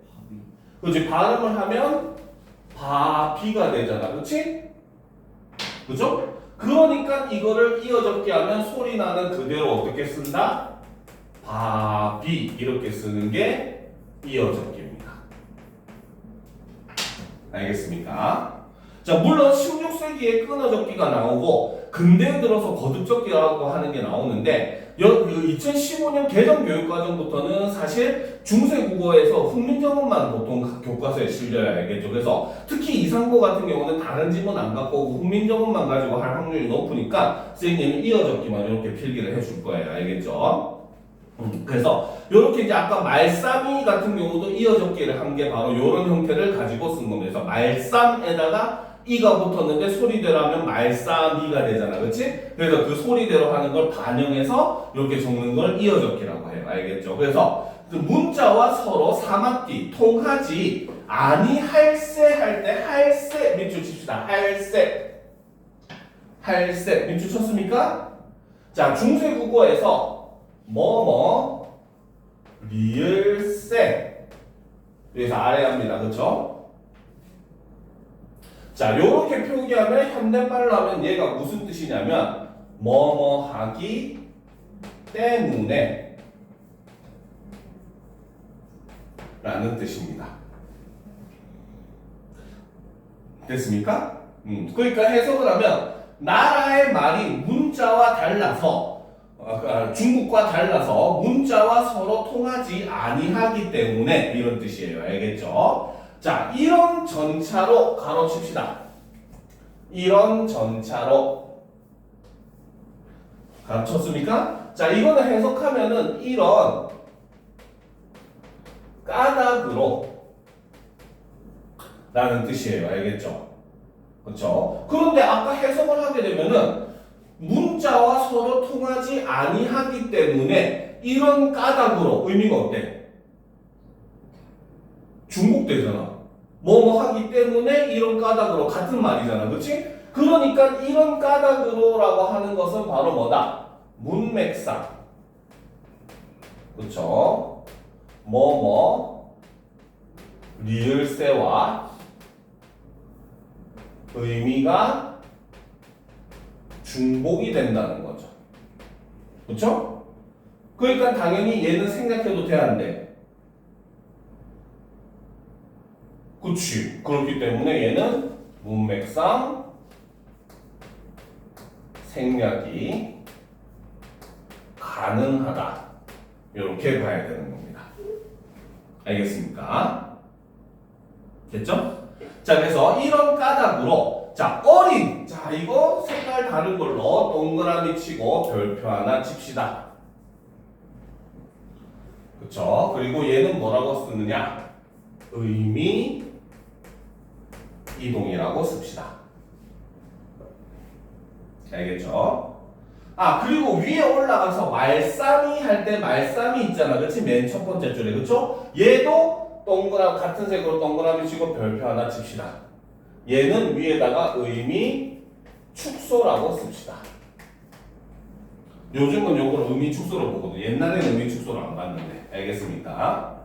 그치? 발음을 하면 바비가 되잖아. 그치? 그죠? 그러니까 이거를 이어적기 하면 소리 나는 그대로 어떻게 쓴다? 바비 이렇게 쓰는 게 이어적기입니다. 알겠습니까? 자, 물론 16세기에 끊어적기가 나오고 근대에 들어서 거듭적기라고 하는 게 나오는데 2015년 개정 교육과정부터는 사실 중세국어에서 훈민정음만 보통 교과서에 실려야 알겠죠. 그래서 특히 이상고 같은 경우는 다른 지문 안 갖고 오고 훈민정음만 가지고 할 확률이 높으니까 선생님이 이어적기만 이렇게 필기를 해줄 거예요. 알겠죠? 그래서 이렇게 이제 아까 말싸미 같은 경우도 이어적기를 한 게 바로 이런 형태를 가지고 쓴 겁니다. 그래서 말쌈에다가 이가 붙었는데 소리대로 하면 말싸미가 되잖아. 그치? 그래서 그 소리대로 하는 걸 반영해서 이렇게 적는 걸 이어적기라고 해요. 알겠죠? 그래서 그 문자와 서로 사맞기, 통하지 아니할세 할 때 할세 밑줄 칩시다. 할세 밑줄 쳤습니까? 자, 중세국어에서 뭐뭐 리을세 여기서 아래 합니다. 그쵸? 자, 요렇게 표기하면 현대말로 하면 얘가 무슨 뜻이냐면 뭐뭐 하기 때문에 라는 뜻입니다. 됐습니까? 그러니까 해석을 하면 나라의 말이 문자와 달라서 중국과 달라서 문자와 서로 통하지 아니하기 때문에 이런 뜻이에요. 알겠죠? 자, 이런 전차로 가로칩시다. 이런 전차로 가르쳤습니까? 자, 이거는 해석하면은 이런 까닭으로 라는 뜻이에요. 알겠죠? 그렇죠? 그런데 아까 해석을 하게 되면은 문자와 서로 통하지 아니하기 때문에 이런 까닭으로 의미가 어때? 중복되잖아. 뭐뭐 하기 때문에 이런 까닭으로 같은 말이잖아. 그렇지? 그러니까 이런 까닭으로라고 하는 것은 바로 뭐다? 문맥상. 그렇죠? 뭐뭐 리을세와 의미가 중복이 된다는 거죠. 그렇죠? 그러니까 당연히 얘는 생략해도 돼안돼. 그치. 그렇기 때문에 얘는 문맥상 생략이 가능하다. 이렇게 봐야 되는 겁니다. 알겠습니까? 됐죠? 자, 그래서 이런 까닭으로 자, 어린. 자, 이거 색깔 다른 걸로 동그라미 치고 별표 하나 칩시다. 그쵸? 그리고 얘는 뭐라고 쓰느냐? 의미 이동이라고 씁시다. 알겠죠? 아, 그리고 위에 올라가서 말싸미 할 때 말싸미 있잖아. 그치? 맨 첫 번째 줄에. 그쵸? 얘도 동그라미, 같은 색으로 동그라미 치고 별표 하나 칩시다. 얘는 위에다가 의미 축소라고 씁시다. 요즘은 요걸 의미 축소로 보거든. 옛날에는 의미 축소를 안 봤는데. 알겠습니까?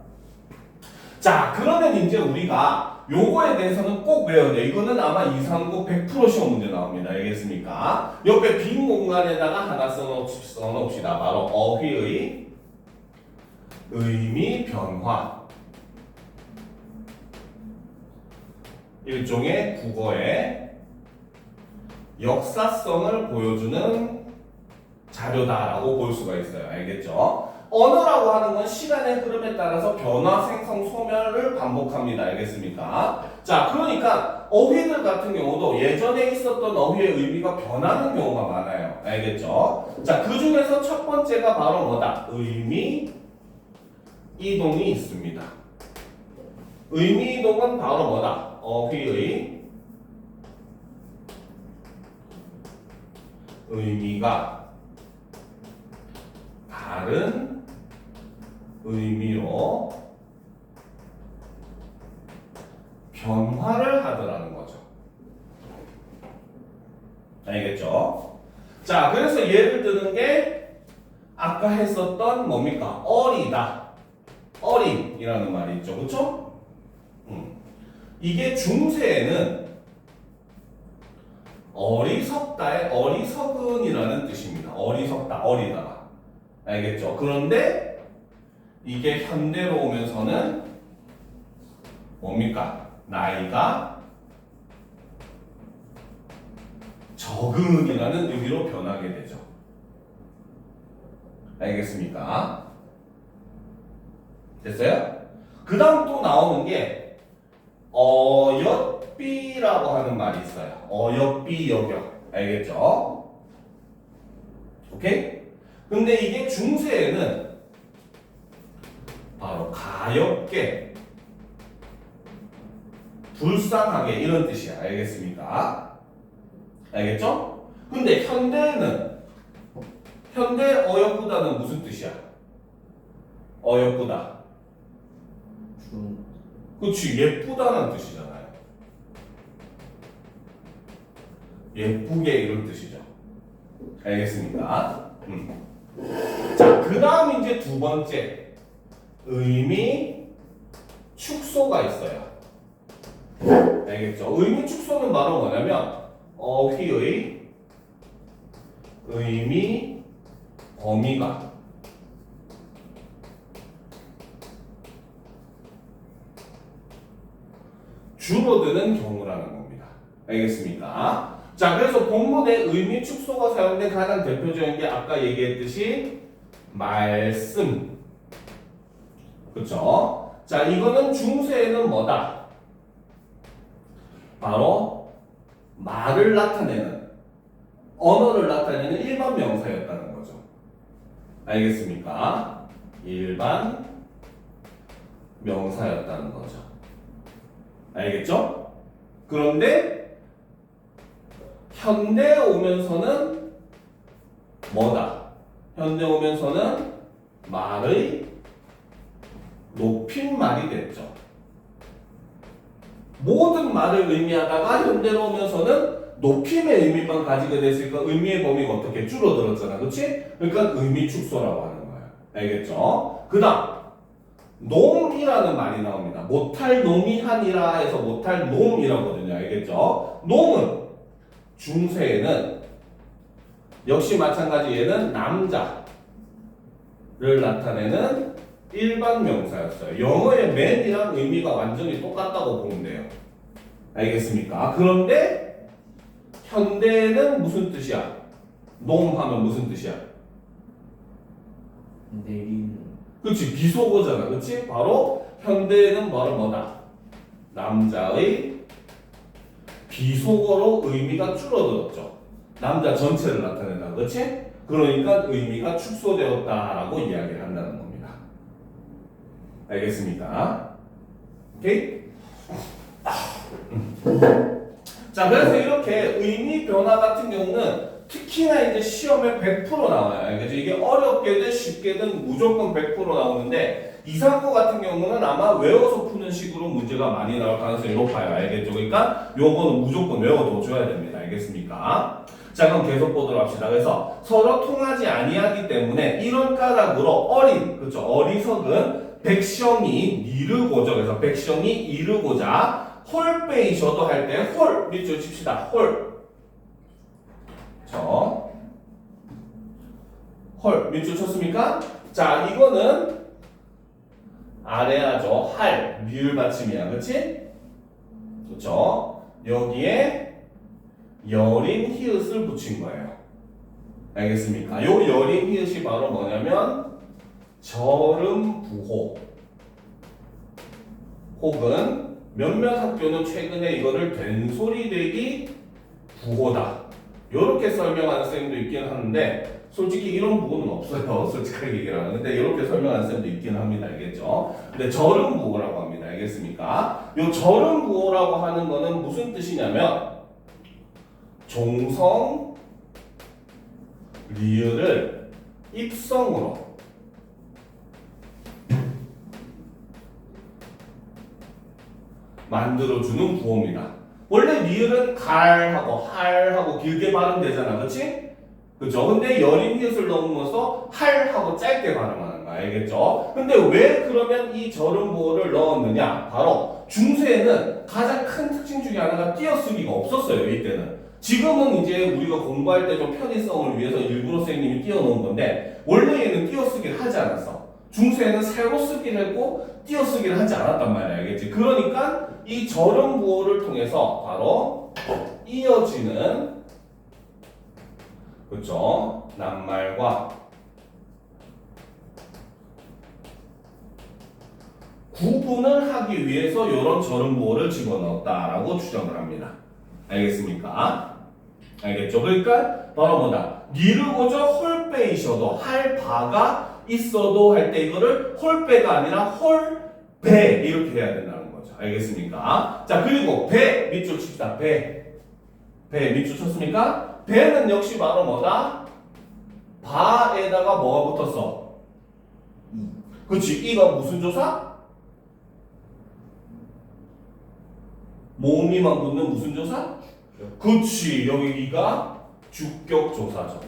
자, 그러면 이제 우리가 요거에 대해서는 꼭 외워야 돼. 이거는 아마 2, 3, 9 100% 시험 문제 나옵니다. 알겠습니까? 옆에 빈 공간에다가 하나 써놓읍시다. 바로 어휘의 의미 변화. 일종의 국어의 역사성을 보여주는 자료다라고 볼 수가 있어요. 알겠죠? 언어라고 하는 건 시간의 흐름에 따라서 변화, 생성, 소멸을 반복합니다. 알겠습니까? 자, 그러니까 어휘들 같은 경우도 예전에 있었던 어휘의 의미가 변하는 경우가 많아요. 알겠죠? 자, 그 중에서 첫 번째가 바로 뭐다? 의미 이동이 있습니다. 의미 이동은 바로 뭐다? 어휘의 의미가 다른 의미로 변화를 하더라는 거죠. 알겠죠? 자, 그래서 예를 드는 게 아까 했었던 뭡니까? 어리다. 어린이라는 말이 있죠. 그렇죠? 이게 중세에는 어리석다의 어리석은이라는 뜻입니다. 어리석다, 어리다가. 알겠죠? 그런데 이게 현대로 오면서는 뭡니까? 나이가 적은이라는 의미로 변하게 되죠. 알겠습니까? 됐어요? 그 다음 또 나오는 게 어여삐라고 하는 말이 있어요. 어여삐 여겨. 알겠죠? 오케이? 근데 이게 중세에는 바로 가엾게 불쌍하게 이런 뜻이야. 알겠습니까? 알겠죠? 근데 현대 어여쁘다는 무슨 뜻이야? 어여쁘다. 그치, 예쁘다는 뜻이잖아요. 예쁘게 이런 뜻이죠. 알겠습니까? 자, 그 다음 이제 두 번째 의미 축소가 있어요. 알겠죠? 의미 축소는 바로 뭐냐면 어휘의 의미 범위가 줄어드는 경우라는 겁니다. 알겠습니까? 자, 그래서 본문에 의미 축소가 사용된 가장 대표적인 게 아까 얘기했듯이 말씀. 그쵸? 자, 이거는 중세에는 뭐다? 바로 말을 나타내는, 언어를 나타내는 일반 명사였다는 거죠. 알겠습니까? 일반 명사였다는 거죠. 알겠죠? 그런데 현대에 오면서는 뭐다? 현대에 오면서는 말의 높임말이 됐죠. 모든 말을 의미하다가 현대로 오면서는 높임의 의미만 가지게 됐으니까 의미의 범위가 어떻게 줄어들었잖아. 그렇지? 그러니까 의미 축소라고 하는 거예요. 알겠죠? 그 다음 놈이라는 말이 나옵니다. 못할 놈이 하니라 해서 못할 놈이라거든요. 알겠죠? 놈은 중세에는 역시 마찬가지 얘는 남자를 나타내는 일반 명사였어요. 영어의 man이랑 의미가 완전히 똑같다고 보면 돼요. 알겠습니까? 그런데 현대에는 무슨 뜻이야? 놈 하면 무슨 뜻이야? 내리는. 그치, 비속어잖아. 그치? 바로 현대에는 바로 뭐다? 남자의 비속어로 의미가 줄어들었죠. 남자 전체를 나타낸다. 그치? 그러니까 의미가 축소되었다라고 이야기를 한다는 겁니다. 알겠습니까? 오케이? 자, 그래서 이렇게 의미 변화 같은 경우는 특히나 이제 시험에 100% 나와요. 알겠죠? 이게 어렵게든 쉽게든 무조건 100% 나오는데 이상고 같은 경우는 아마 외워서 푸는 식으로 문제가 많이 나올 가능성이 높아요. 알겠죠? 그러니까 요거는 무조건 외워둬줘야 됩니다. 알겠습니까? 자, 그럼 계속 보도록 합시다. 그래서 서로 통하지 아니하기 때문에 이런 까닭으로 그렇죠? 어리석은 백성이 이르고자, 그래서 백성이 이르고자 홀빼이셔도 할 때 홀 밑줄 칩시다. 홀 밑줄 쳤습니까? 자, 이거는 아래하죠. 할 미을 받침이야. 그렇지? 그렇죠? 여기에 여린 히읗을 붙인 거예요. 알겠습니까? 요 여린 히읗이 바로 뭐냐면 절음부호 혹은 몇몇 학교는 최근에 이거를 된소리되기 부호다 이렇게 설명하는 쌤도 있긴 하는데 솔직히 이런 부분은 없어요. 솔직하게 얘기를 하는 근데 이렇게 설명하는 쌤도 있긴 합니다. 알겠죠? 근데 절음부호라고 합니다. 알겠습니까? 요 절음부호라고 하는 거는 무슨 뜻이냐면 종성 리을을 입성으로 만들어주는 부호입니다. 원래 리을은 갈하고 할하고 길게 발음되잖아. 그렇지? 그죠? 근데 여린 히읗을 넣으면서 할하고 짧게 발음하는 거 알겠죠? 근데 왜 그러면 이 절음부호를 넣었느냐? 바로 중세에는 가장 큰 특징 중에 하나가 띄어쓰기가 없었어요. 이때는. 지금은 이제 우리가 공부할 때 좀 편의성을 위해서 일부러 선생님이 띄워놓은 건데 원래는 띄어쓰기를 하지 않았어. 중세에는 세로 쓰기를 했고 띄어쓰기를 하지 않았단 말이야. 알겠지? 그러니까 이 절음부호를 통해서 바로 이어지는 그렇죠? 낱말과 구분을 하기 위해서 이런 절음부호를 집어넣었다라고 주장을 합니다. 알겠습니까? 알겠죠? 그러니까 바로 뭐다? 니르고저 홀빼이셔도 할 바가 있어도 할 때 이거를 홀빼가 아니라 홀배 이렇게 해야 된다는 거죠. 알겠습니까? 자, 그리고 배 밑줄 칩시다. 배 밑줄 쳤습니까? 배는 역시 바로 뭐다? 바에다가 뭐가 붙었어? 그치. 이가 무슨 조사? 모음이만 붙는 무슨 조사? 그치. 여기 이가 주격 조사죠.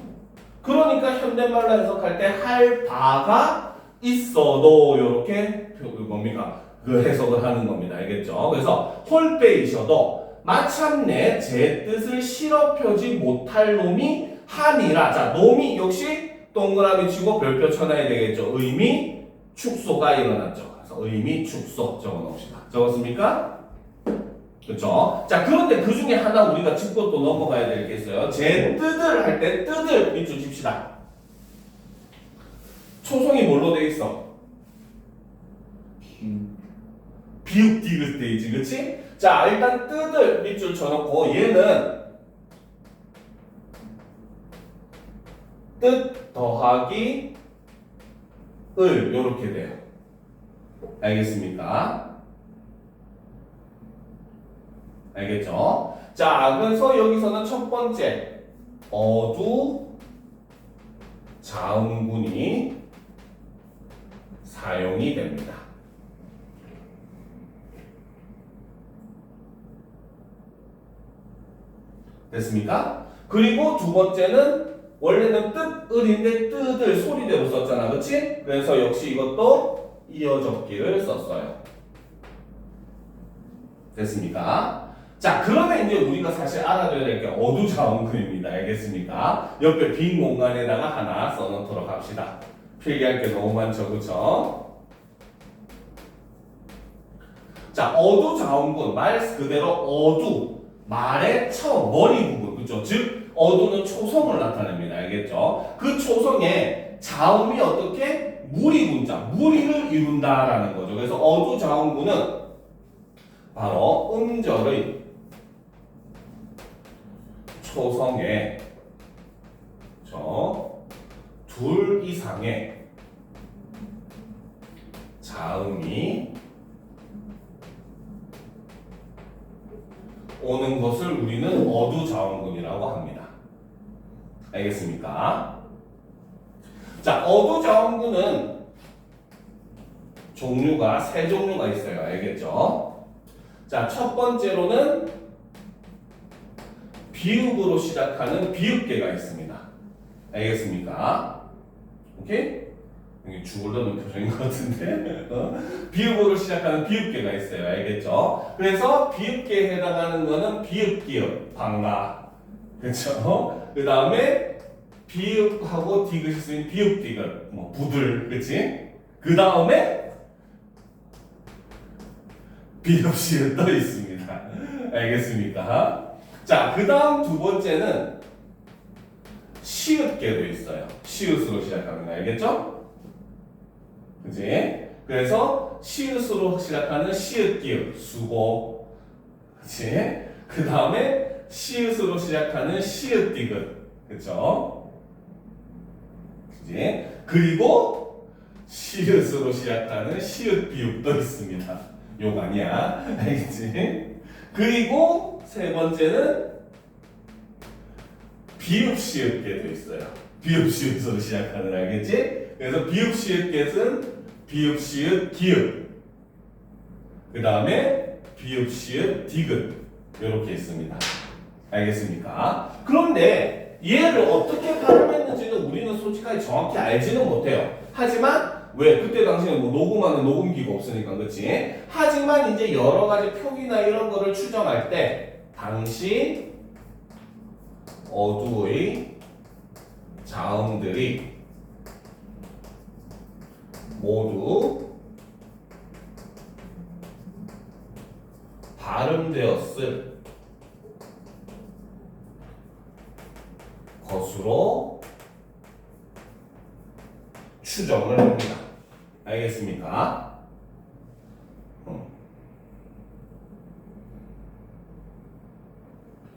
그러니까 현대말로 해석할 때 할 바가 있어도 이렇게 뭡니까? 그 해석을 하는 겁니다. 알겠죠? 그래서 홀빼이셔도 마침내 제 뜻을 실어 펴지 못할 놈이 하니라. 자, 놈이 역시 동그라미 치고 별표 쳐놔야 되겠죠. 의미 축소가 일어났죠. 그래서 의미 축소 적어 놓읍시다. 적었습니까? 그렇죠? 자, 그런데 그 중에 하나 우리가 짚고 또 넘어가야 될 게 있어요. 제 뜻을 할 때 뜻을 밑줄 칩시다. 초성이 뭘로 돼 있어? 비읍 디귿 돼 있지, 그렇지? 자, 일단 뜻을 밑줄 쳐놓고 얘는 뜻 더하기 을 이렇게 돼요. 알겠습니까? 알겠죠? 자, 그래서 여기서는 첫 번째 어두 자음군이 사용이 됩니다. 됐습니까? 그리고 두 번째는 원래는 뜻을인데 뜻을 소리대로 썼잖아, 그렇지? 그래서 역시 이것도 이어적기를 썼어요. 됐습니까? 자, 그러면 이제 우리가 사실 알아둬야 될 게 어두자음근입니다. 알겠습니까? 옆에 빈 공간에다가 하나 써놓도록 합시다. 필기할 게 너무 많죠, 그쵸? 자, 어두자음근, 말 그대로 어두, 말의 처음, 머리 부분, 그죠? 즉, 어두는 초성을 나타냅니다. 알겠죠? 그 초성에 자음이 어떻게? 무리문자, 무리를 이룬다라는 거죠. 그래서 어두자음근은 바로 음절의 초성에 둘 이상의 자음이 오는 것을 우리는 어두자음근이라고 합니다. 알겠습니까? 자, 어두자음근은 종류가 세 종류가 있어요. 알겠죠? 자, 첫 번째로는 비읍으로 시작하는 비읍계가 있습니다. 알겠습니까? 오케이? 여기 죽으려는 표정인 것 같은데 비읍으로 시작하는 비읍계가 있어요. 알겠죠? 그래서 비읍계에 해당하는 거는 비읍기읍, 방가, 그렇죠? 그 다음에 비읍하고 디귿이 쓰인 비읍디귿, 뭐 부들, 그렇지? 그 다음에 비읍시읍 떠 있습니다. 알겠습니까? 자, 그 다음 두 번째는 시읒계도 있어요. 시읒으로 시작하는 거 알겠죠? 그치? 그래서 시읒으로 시작하는 시읒기읒, 수고, 그치? 그 다음에 시읒으로 시작하는 시읒디귿, 그쵸? 그치? 그리고 시읒으로 시작하는 시읒비읍도 있습니다. 욕 아니야. 알겠지? 그리고 세 번째는 비읍시읒계도 있어요. 비읍시읒으로 시작하는, 알겠지? 그래서 비읍시읒계는 비읍시읒 기읍, 그 다음에 비읍시읒 디귿 이렇게 있습니다. 알겠습니까? 그런데 얘를 어떻게 발음했는지는 우리는 솔직하게 정확히 알지는 못해요. 하지만 왜? 그때 당시에는 뭐 녹음하는 녹음기가 없으니까, 그치? 하지만 이제 여러 가지 표기나 이런 거를 추정할 때 당시 어두의 자음들이 모두 발음되었을 것으로 추정을 합니다. 알겠습니까?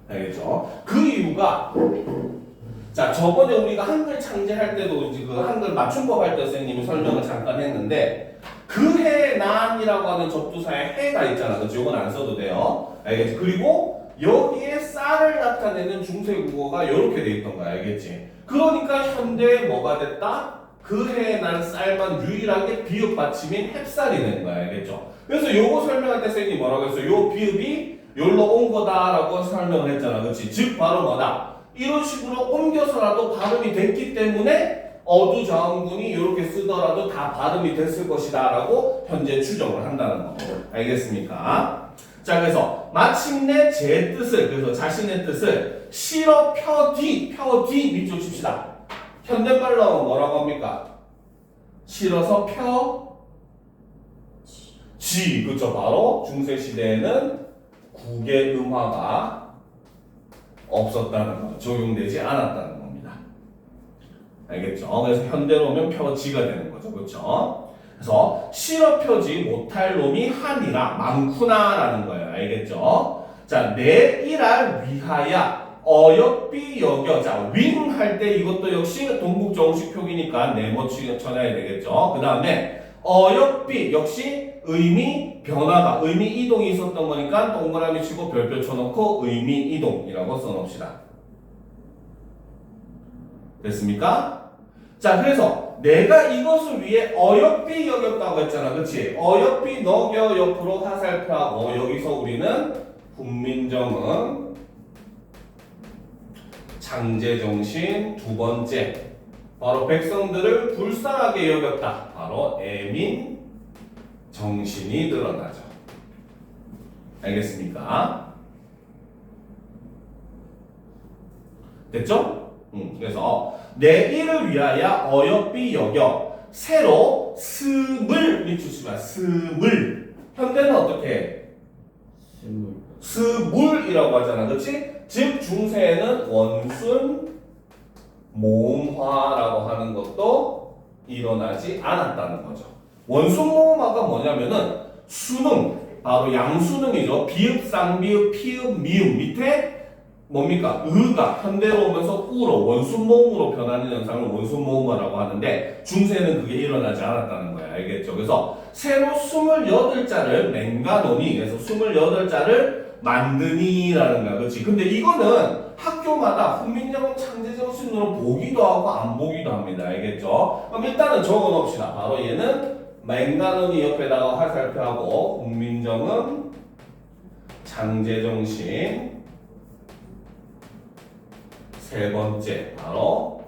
알겠죠? 그 이유가 자, 저번에 우리가 한글 창제할 때도 이제 그 한글 맞춤법 할 때 선생님이 설명을 잠깐 했는데 그해 난이라고 하는 접두사에 해가 있잖아. 그치? 이건 안 써도 돼요. 알겠지? 그리고 여기에 쌀을 나타내는 중세국어가 이렇게 돼 있던 거야. 알겠지? 그러니까 현대에 뭐가 됐다? 그해 난 쌀만 유일하게 비읍 받침인 햅쌀이 되는 거야. 알겠죠? 그래서 요거 설명할 때 선생님이 뭐라고 했어? 요 비읍이 여기로 온 거다라고 설명을 했잖아. 그치? 즉 바로 뭐다? 이런 식으로 옮겨서라도 발음이 됐기 때문에 어두자음군이 이렇게 쓰더라도 다 발음이 됐을 것이다 라고 현재 추정을 한다는 거. 알겠습니까? 자, 그래서 마침내 제 뜻을, 그래서 자신의 뜻을 실어 펴뒤 밑줄 칩시다. 현대말로 하면 뭐라고 합니까? 실어서 지, 그쵸? 바로 중세시대에는 국의 음화가 없었다는 거, 적용되지 않았다는 겁니다. 알겠죠? 그래서 현대로 오면 펴지가 되는 거죠. 그렇죠? 그래서 실어 펴지 못할 놈이 하니라 많구나라는 거예요. 알겠죠? 자, 내 일할 위하여 어여삐 여겨. 자, 윙 할 때 이것도 역시 동국 정식 표기니까 네모 쳐놔야 되겠죠? 그 다음에 어여삐 역시 의미 변화가 의미 이동이 있었던 거니까 동그라미 치고 별표 쳐놓고 의미 이동이라고 써놓읍시다. 됐습니까? 자, 그래서 내가 이것을 위해 어여삐 여겼다고 했잖아. 그치? 어여삐 너겨 옆으로 화살표하고 여기서 우리는 훈민정음 창제정신 두 번째 바로 백성들을 불쌍하게 여겼다. 바로 애민 정신이 드러나죠. 알겠습니까? 됐죠? 그래서 내 일을 위하여 어여삐 여겨 새로 스물 밑줄치마 스물 현대는 어떻게 해? 스물이라고 하잖아. 그치? 즉 중세에는 원순 모음화라고 하는 것도 일어나지 않았다는 거죠. 원순 모음화가 뭐냐면은 수능 바로 양수능이죠. 비읍 쌍비읍 피읍 미음 밑에 뭡니까? 의가 현대로 오면서 우로 원순모음으로 변하는 현상을 원순모음화라고 하는데 중세는 그게 일어나지 않았다는 거야. 알겠죠? 그래서 새로 28자를 맹가노니 그래서 28자를 만드니라는 거야. 그렇지? 근데 이거는 학교마다 훈민정음 창제정신으로 보기도 하고 안 보기도 합니다. 알겠죠? 그럼 일단은 적어 놓읍시다. 바로 얘는 맹가노니 옆에다가 화살표하고 훈민정음 창제정신 세 번째 바로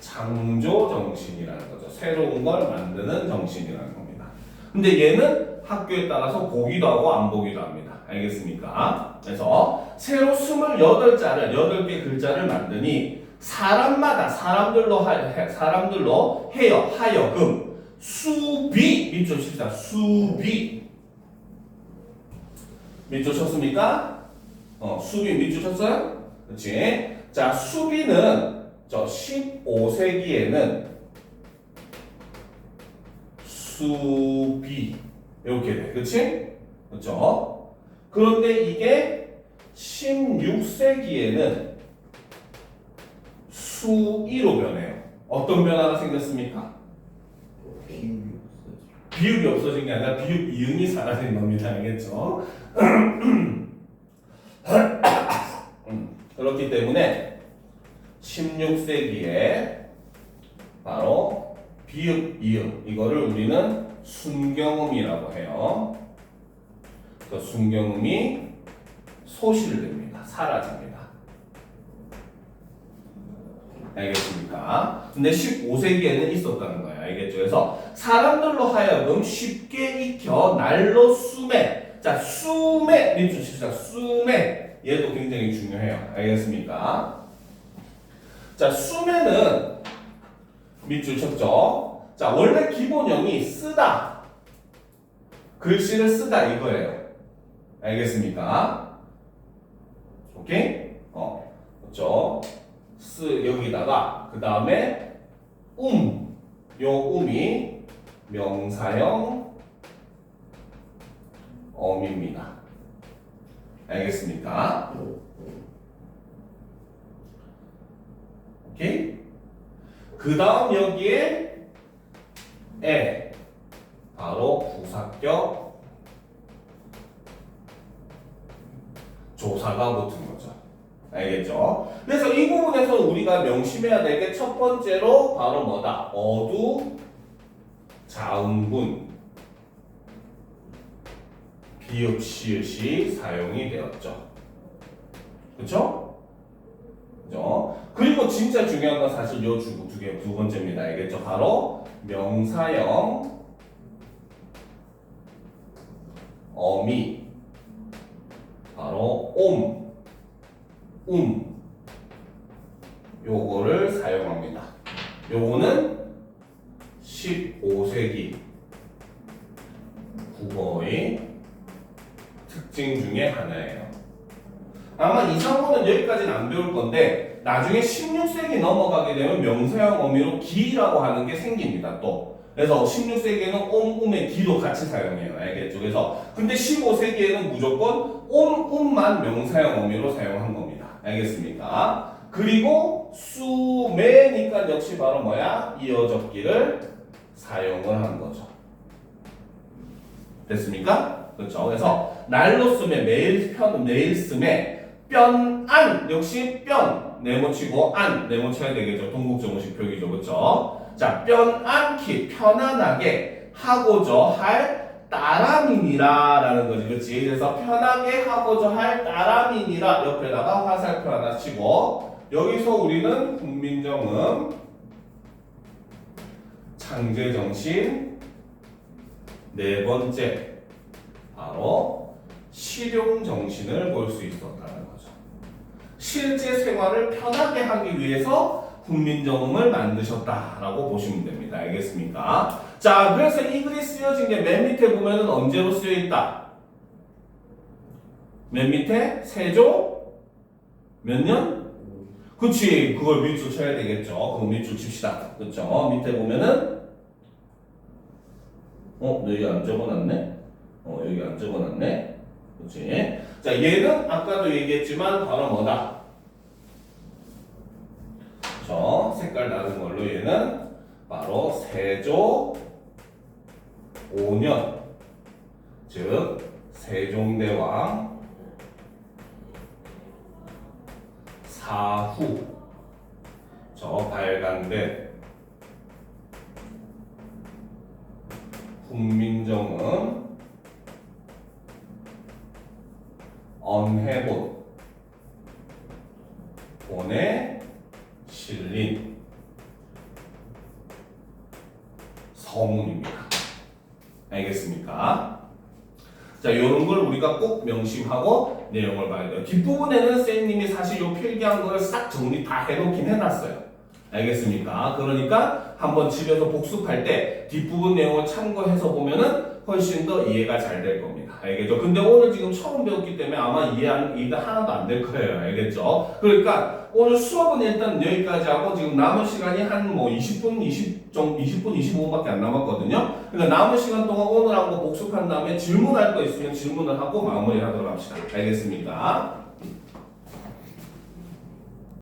창조정신이라는 거죠. 새로운 걸 만드는 정신이라는 겁니다. 근데 얘는 학교에 따라서 보기도 하고 안 보기도 합니다. 알겠습니까? 그래서 새로 28자를 8개 글자를 만드니 사람마다 사람들로 해요. 하여금 수비 밑줄 칩시다. 수비 밑줄 쳤습니까? 수비 밑줄 쳤어요? 그렇지? 자, 수비는 저 15세기에는 수비 이렇게 돼. 그치? 그렇죠? 그런데 이게 16세기에는 수이로 변해요. 어떤 변화가 생겼습니까? 비읍이 없어진 게 아니라 비읍 이응이 사라진 겁니다. 알겠죠? 그렇기 때문에 16세기에 바로 비읍, 이응 이거를 우리는 순경음이라고 해요. 그 순경음이 소실됩니다. 사라집니다. 알겠습니까? 근데 15세기에는 있었다는 거예요. 알겠죠? 그래서 사람들로 하여금 쉽게 익혀 날로 수매. 자, 수매 밑줄 칩시다. 수매. 얘도 굉장히 중요해요. 알겠습니까? 자, 수매는 밑줄 쳤죠? 자, 원래 기본형이 쓰다. 글씨를 쓰다 이거예요. 알겠습니까? 오케이? 그렇죠? 여기다가 그 다음에 요 음이 명사형 엄입니다. 알겠습니까? 오케이? 그 다음 여기에 바로 부사격 조사가 붙은 거죠. 알겠죠? 그래서 이 부분에서 우리가 명심해야 될 게 첫 번째로 바로 뭐다? 어두, 자음군, 비읍, 시읒이 사용이 되었죠. 그쵸? 그죠? 그리고 진짜 중요한 건 사실 요 두 번째입니다. 알겠죠? 바로 명사형 어미 바로 요거를 사용합니다. 요거는 15세기 국어의 특징 중에 하나예요. 아마 이 상호는 여기까지는 안 배울 건데 나중에 16세기 넘어가게 되면 명사형 어미로 기라고 하는 게 생깁니다. 또 그래서 16세기에는 음의 기도 같이 사용해요. 알겠죠? 그래서 근데 15세기에는 무조건 음만 명사형 어미로 사용한 겁니다. 알겠습니까? 그리고 수매니까 역시 바로 뭐야? 이어접기를 사용을 한 거죠. 됐습니까? 그렇죠. 그래서 날로 쓰매, 매일 쓰매, 변안 역시 변 네모치고 안 네모쳐야 되겠죠. 동국정식 표기죠. 그렇죠? 자, 변안키 편안하게 하고자 할 따라민이라 라는 거지. 그렇지? 그래서 편하게 하고자 할 따라민이라 옆에다가 화살표 하나 치고 여기서 우리는 국민정음 창제정신 네 번째 바로 실용정신을 볼 수 있었다는 거죠. 실제 생활을 편하게 하기 위해서 국민정음을 만드셨다라고 보시면 됩니다. 알겠습니까? 자, 그래서 이 글이 쓰여진 게 맨 밑에 보면은 언제로 쓰여 있다? 맨 밑에 세조 몇 년? 그치, 그걸 밑줄 쳐야 되겠죠. 그거 밑줄 칩시다. 그쵸? 밑에 보면은 여기 안 적어놨네? 여기 안 적어놨네? 그치? 자, 얘는 아까도 얘기했지만 바로 뭐다? 색깔 다른 걸로 얘는 바로 세조 5년 즉 세종대왕 사후 발간된 국민정음 언해본 본에 실린 서문입니다. 알겠습니까? 자, 요런 걸 우리가 꼭 명심하고 내용을 봐야 돼요. 뒷부분에는 선생님이 사실 요 필기한 걸 싹 정리 다 해놓긴 해놨어요. 알겠습니까? 그러니까 한번 집에서 복습할 때 뒷부분 내용을 참고해서 보면은 훨씬 더 이해가 잘 될 겁니다. 알겠죠? 근데 오늘 지금 처음 배웠기 때문에 아마 이해가 하나도 안 될 거예요. 알겠죠? 그러니까 오늘 수업은 일단 여기까지 하고 지금 남은 시간이 한 뭐 20분, 25분밖에 안 남았거든요. 그러니까 남은 시간 동안 오늘 한 거 복습한 다음에 질문할 거 있으면 질문을 하고 마무리하도록 합시다. 알겠습니까?